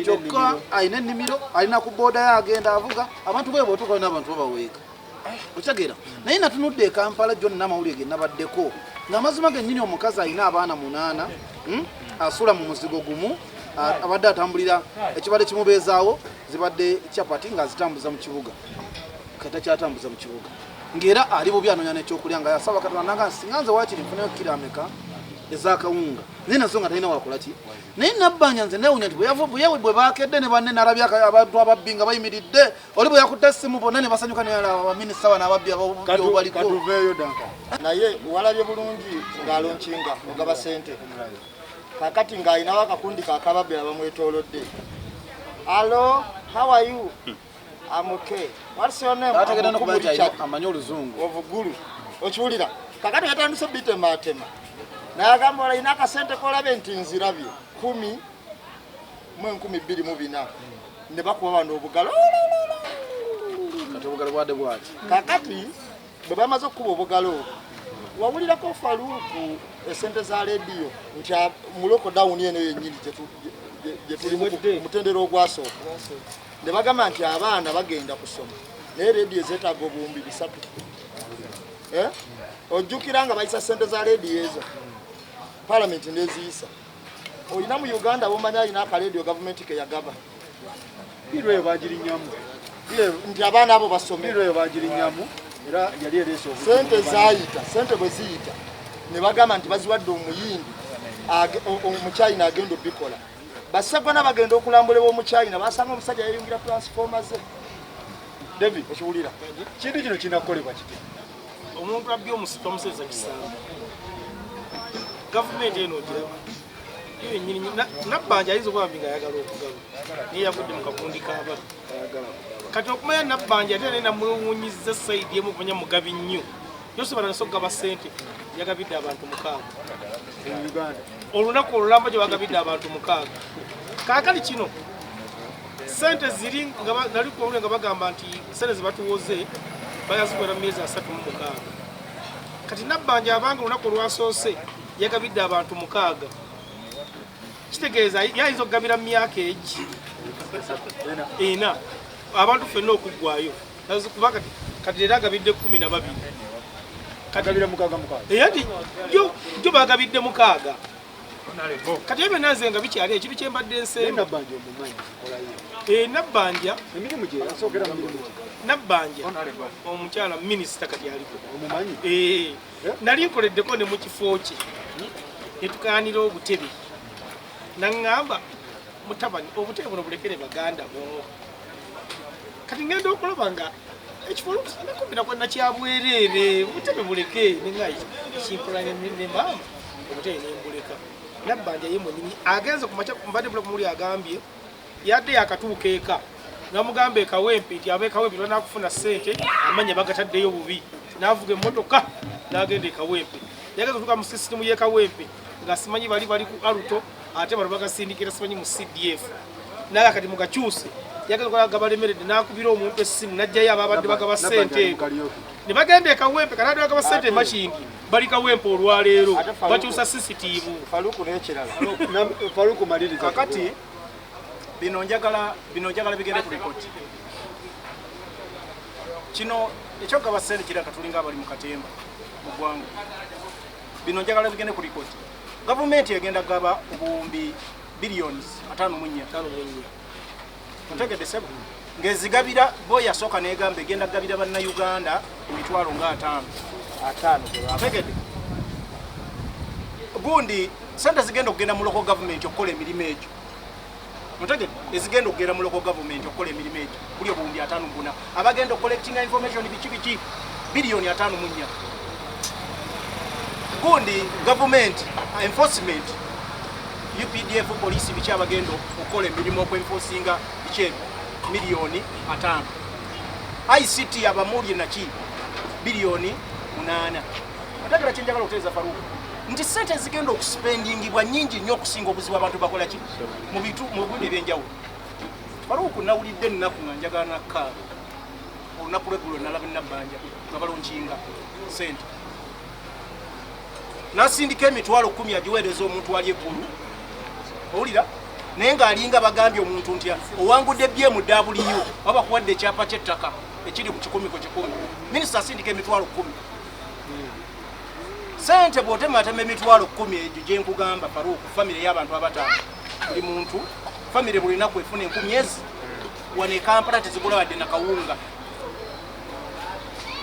kyokka alina ennimiro alina ku booda ye agenda avuga abantu bwe bootuka n'abantu babaweeka okitegeera naye natunudde e Kampala jjo nina amawulire ge nabaddeko ng'amazima gennyini omukazi alina abaana 8 asula mu muzigo gumu abadde atambulira ekibadde kimubeezaawo zibadde chapati ng'azitambuza mu kibuga kata kyatambuza mu kibuga ng'era ali bubi anoonya n'ekyokulya nga yasaba Katonda nanga singa nze waakiri nfuneyo kilo ameka ez'akawunga naye nazo nga talina wakola ki naye Nabbanja nze neewunya nti bwe baakedde ne banne nalabye abantu ababbi nga bayimiridde oli bwe yakutte essimu bonna ne basanyuka abaminisita bano ababbi abaliko naye walabye bulungi ng'alonkinga ogaba sente kakati ng'alinawo akakundi kakababbi abamwetoolodde Hello, how are you? I'm okay. What's your name? amanyi oluzungu Ovugulu. Okiwulira kakati yatandise bitematema n'agamba olina akasente kolabe nti nzirabye 10 mu 224 ne bakuba bano obugalo kati obugalo bwadde bwati kakati bwe bamaze okukuba obugalo wawulirako Faluku esente za rediyo nti mu lockdown eno yennyini gye tuli mutendera ogwasooka ne bagamba nti abaana bagenda kusoma naye rediyo zeetaaga obuwumbi 3 ojjukira nga bayisa sente za rediyo ezo palamenti neziyisa olina mu Uganda bomanya alina akalediyo gavumenti ke yagaba birweyo bagirinyamu nti abaana abo basome birweyo bagirinyamu era yali ereese sente zayita sente bwe ziyita ne bagamba nti baziwadde omuyindi omukyayina agenda obikola basagwana bagenda okulambula omukyayina basanga omusajja yayungira transforma ze David okiwulira kintu kino kinakolebwa kiti omuntu abbi omusezi kisanga gavumenti eno ogiraba iyo nyini Nabbanja ayinza obwambi nga ayagala okugaba naye yavudde mu kakundi k'ababi kati okumanya Nabbanja ate nena mwewuunyiza sayidi emu kumanya mugabi nnyo yosobola naso okugaba sente yagabidde abantu 6 Uganda olunaku olulamba gye bagabidde abantu 6 kaakali kino sente ziri nali kuwulira nga bagamba nti sente zebatuwoze bayazikwera mu myezi 36 kati Nabbanja abanga olunaku olwasoose yagabidde abantu 6 kitegeeza yayinza okugabira mu myaka egi ena abantu ffenna okuggwayo kubanga kati era agabidde 12 kagabira mukaga eyati jo bagabidde 6 kati ebyo naze nga bikyali ekintu kyembadde ensembe Nabbanja omumanyi olayo Nabbanja emirimu gye asookera mu mirimu Nabbanja omukyala minisita kati aliko omumanyi nali nkoleddeko ne mu kifo kye netukaanira obutebe naŋŋamba mutabani obutebe buno bulekere baganda bo kati ngenda okulaba nga ekifo nakumbirako nakyabwereere obutebe buleke nengayi kimpulanye ne maama obutebe nembuleka Nabbanja ye mwenyini agenze mbadde bula kumuli agambye yadde yakatuuka eka namugamba ekawempe nti abekawempe banakufuna sente amanya bagataddeyo bubi navuga emmotoka nagenda ekawempe yageza okutuuka mu sisitimu y'ekawempe nga simanyi bali ku aluto ate bano bagasindikira simanyi mu CDF naye kati mugakyuse yagala kola gabalemeredde nakubira omuntu essimu najjayo ababadde bagaba ssente ne bagenda ekawempe kanadde bagaba ssente makingi bali kawempe olwaleero bakyusa CCTV Faluku n'ekirala Faluku maliriza kakati bino njagala bigende ku ripoti kino ekyogaba ssente kiraka tulinga abali mu katemba mu ggwanga bino njagala bigende ku ripoti gavumenti egenda gaba obuwumbi billions 5.4 mutegedde sebo ngezigabira bo yasooka negamba egenda gabira bannayuganda emitwalo nga 5 mutegedde gundi sente zigenda okugenda mu local government okukola emirimu egyo mutegedde ezigenda okugenda mu local government okukola emirimu egyo buli obuwumbi 5 abagenda collecting information biki billion 5.4 gundi government enforcement UPDF police bichi abagendo okukola emirimu okwenforcinga bichi milioni 5 ICT abamuli naki bilioni 8 nataka chenjagala okuteza Faruku nti sente zigenda okuspendingibwa nyingi nnyo okusinga obuzibu abantu bakola ki mu bitu mu bundi byenjawulo Faruku nawulidde nnaku nga njagala nakka olunaku lweggulo nalaba nabbanja nga balonkinga sente nasindika emitwalo 10 agiweereza omuntu ali eggulu owulira naye ng'alinga bagambye omuntu nti owangudde BMW waba kuwadde ekyapa ky'ettaka ekiri ku 10 minisita asindika emitwalo 10 sente bw'otematema emitwalo 10 egyo gye nkugamba Faruku famire y'abantu abataano buli muntu famire buli lunaku efuna 10,000 wane Kampala tezigula wadde na kawunga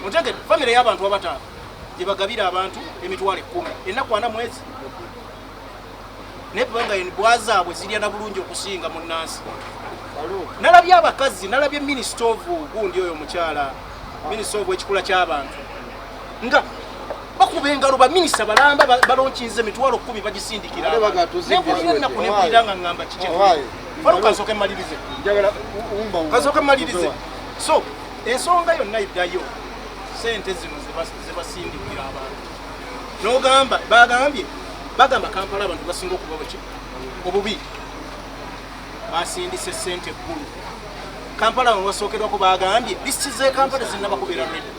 mutegedde famire y'abantu abataano gye bagabira abantu emitwalo 10 ennaku 4 mwezi nebanga bwazaabwe zirya na bulungi okusinga mu nnansi nalabye abakazi nalabye minister of gundi oyo mukyala minister of ekikula ky'abantu nga bakuba engalo ba minister balamba balonkinze emitwalo 10 bagisindikira nebulira nga ngamba kiki Faruku kasooke malirize kasooke malirize so ensonga yonna iddayo sente zino zebasindikira abantu n'ogamba bagamba Kampala abantu basinga okuba baki obubi basindise sente kkulu Kampala wasookerwako bagambye lisize Kampala zinnabakubira ready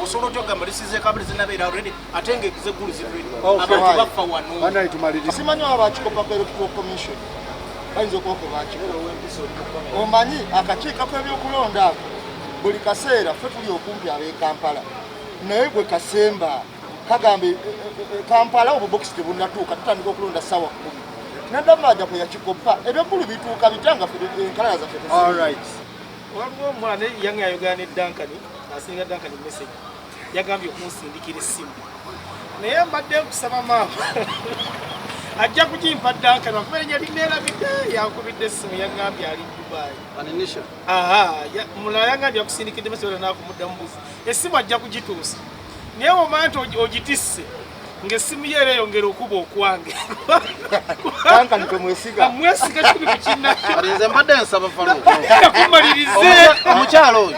osobola okugamba lisize Kampala zinnabeera ready ate ng'egize ggulu ziredi abantu bafa wano simanyi abakikopa electoral commission bayinza okubakoba bakikola omanyi akakiiko k'ebyokulonda ako buli kaseera ffe tuli okumpi ab'e Kampala naye gwe Kasemba kagambe Kampala obubokisi tebunnatuuka tutandika okulonda ssaawa 10 nadamaja kwe yakikopa ebyokulu bituuka bitanga enkalala zaffe waliwo omwana yange ayogera ne Dankani asinga Dankani message yagambye okunsindikira essimu naye mbadde kusaba maama ajja kugimpa Dankani akubera nyalineerabidde yankubidde essimu yagambye ali Dubai mulala yagambye akusindikidde message nakumuddamu buzi essimu ajja kugituusa naye omanyi nti ogitisse ng'essimu ye era eyongera okuba okwange Dankani temwesiga mwesiga kiri ku kinnakyo nze mbadde nsaba Faruku kakumalirize omukyalo oyo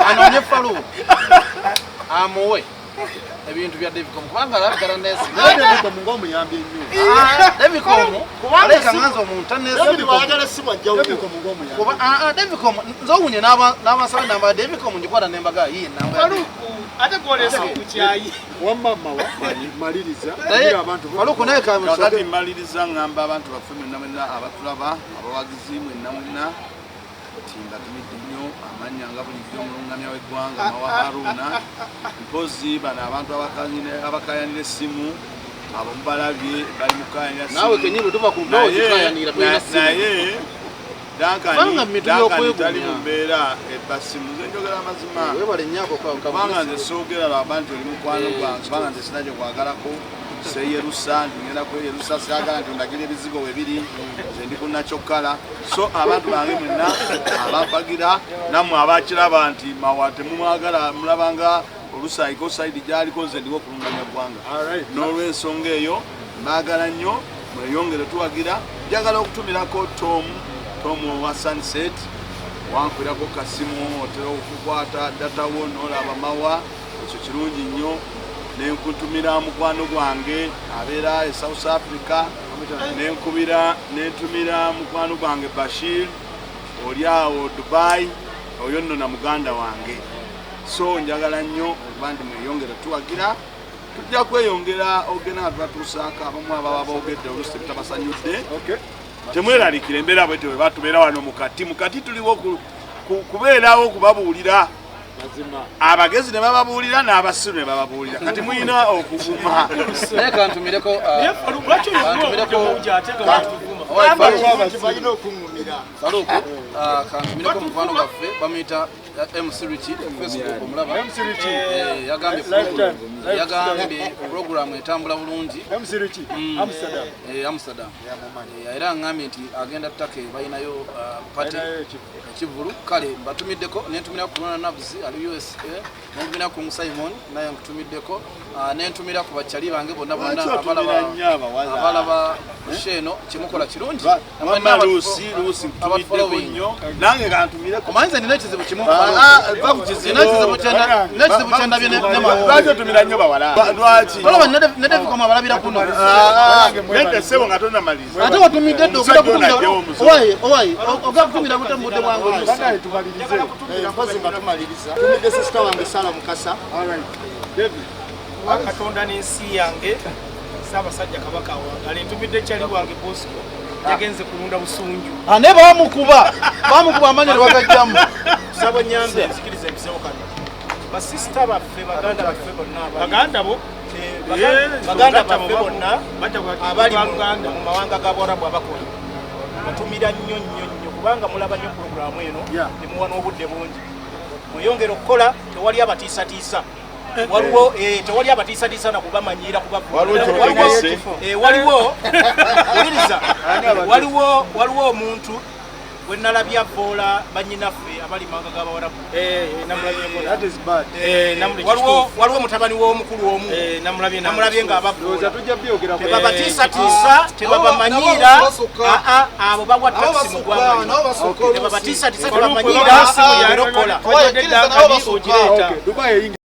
anoonye Faruku amuwe ebintu bya Devicom kubanga alabikala nesi Devicom ng'omuyambi ennyo Devicom aleka nganza omuntu ayagala essimu ajja Devicom nze owunye n'abansaba namba Devicom ngikwata nembaga yiye namba Faruku ate gwolesa okukyayi wamama maliriza abantu Faruku naye kakati maliriza ngamba abantu baffe mwenna mwenna abatulaba abawagizi mwenna mwenna timba tumidde nnyo amanya nga bulijjo omulungamya w'eggwanga Mawa Haruna mpozi bano abantu abakayanira essimu abo mubalabye bali mukayanira nawe kenyini tuva ku mpawo gikayanira naye Dankani tali mu mbeera ebbasimu nze njogera amazima kubanga nze soogera lwaba nti oli mukwano gwange kubanga nze sinajja kwagalako seyerusa ngenda kweyerusa sagala nti ndagira ebizigo webiri nze ndi kunnakyokala so abantu bange mwenna abampagira nammwe abakiraba nti Mawa temumwagala mulabanga olusaiko saidi gyaliko nze ndiwo okulunganya ggwanga n'olw'ensonga eyo mbaagala nnyo mweyongere tuwagira njagala okutumirako Tom wa Sunset wankwirako kasimu otera okukwata datawo n'olaba Mawa ekyo kirungi nnyo nenkutumira mukwano gwange abeera e South Africa nentumira mukwano gwange Bashir oli awo Dubai, oyo nno na muganda wange. So njagala nnyo okuba nti mweyongera tuwagira, tujja kweyongera ogenda nga tubatuusaako abamu ababa boogedde oluusi tebitabasanyudde. Temweralikira embeera bwete bwe batubeera wano mukati tuliwo kubeerawo okubabuulira. Abagezi ne bababuulira n'abasiru ne bababuulira. Kati muyina okuguma. Naye kantumireko balina okungumira. Kantumireko mukwano gaffe bamuyita MC Richie Facebook omulaba. Yagambye program etambula bulungi. MC Richie Amsterdam. Amsterdam. Era ngambye nti agenda ttake balinayo party ekivulu. Kale mbatumiddeko nentumira ku Nabs ali USA, nentumira ku Simon naye nkutumiddeko, nentumira ku bachali bange bonna abalaba sheno kimukola kirungi. Lucy nkutumiddeko nnyo. Nange kantumireko. Omanze nina ekizibu kimu. Nekizibu kyenda bye lwaki tumira nnyo bawala. Lwaki? Olaba nedevi koma balabira kuno. Nende sebo nga tonamaliza. Ate watumidde ddo owayi ogakutumira butamudde bwangu olusi. Mpozi nga tumaliriza. Tumidde sister wange Sala Mukasa. Katonda n'ensi yange Ssaabasajja Kabaka wange ntumidde kyali wange Bosco yagenze kulunda busunju. Ne bamukuba amanya ne bagajjamu. Sabo nyambe sikiriza ebisewo kano. Basista baffe baganda baffe bonna abali mu mawanga ga Bwarabu abakola. Batumira nnyo kubanga mulaba nnyo programu eno ne muwa n'obudde bungi. Muyongera okukola tewali abatiisatiisa. Tewali abatiisatiisa na kubamanyira waliwo omuntu we nalabye avoola bannyinaffe abali mawanga ga Bawarabu. Waliwo mutabani w'omukulu omu namulabye ng'abavoola. Tebabatiisatiisa, tebabamanyira, abo bagwa takisi mu ggwanga. Tebabatiisatiisa, tebabamanyira, n'okola.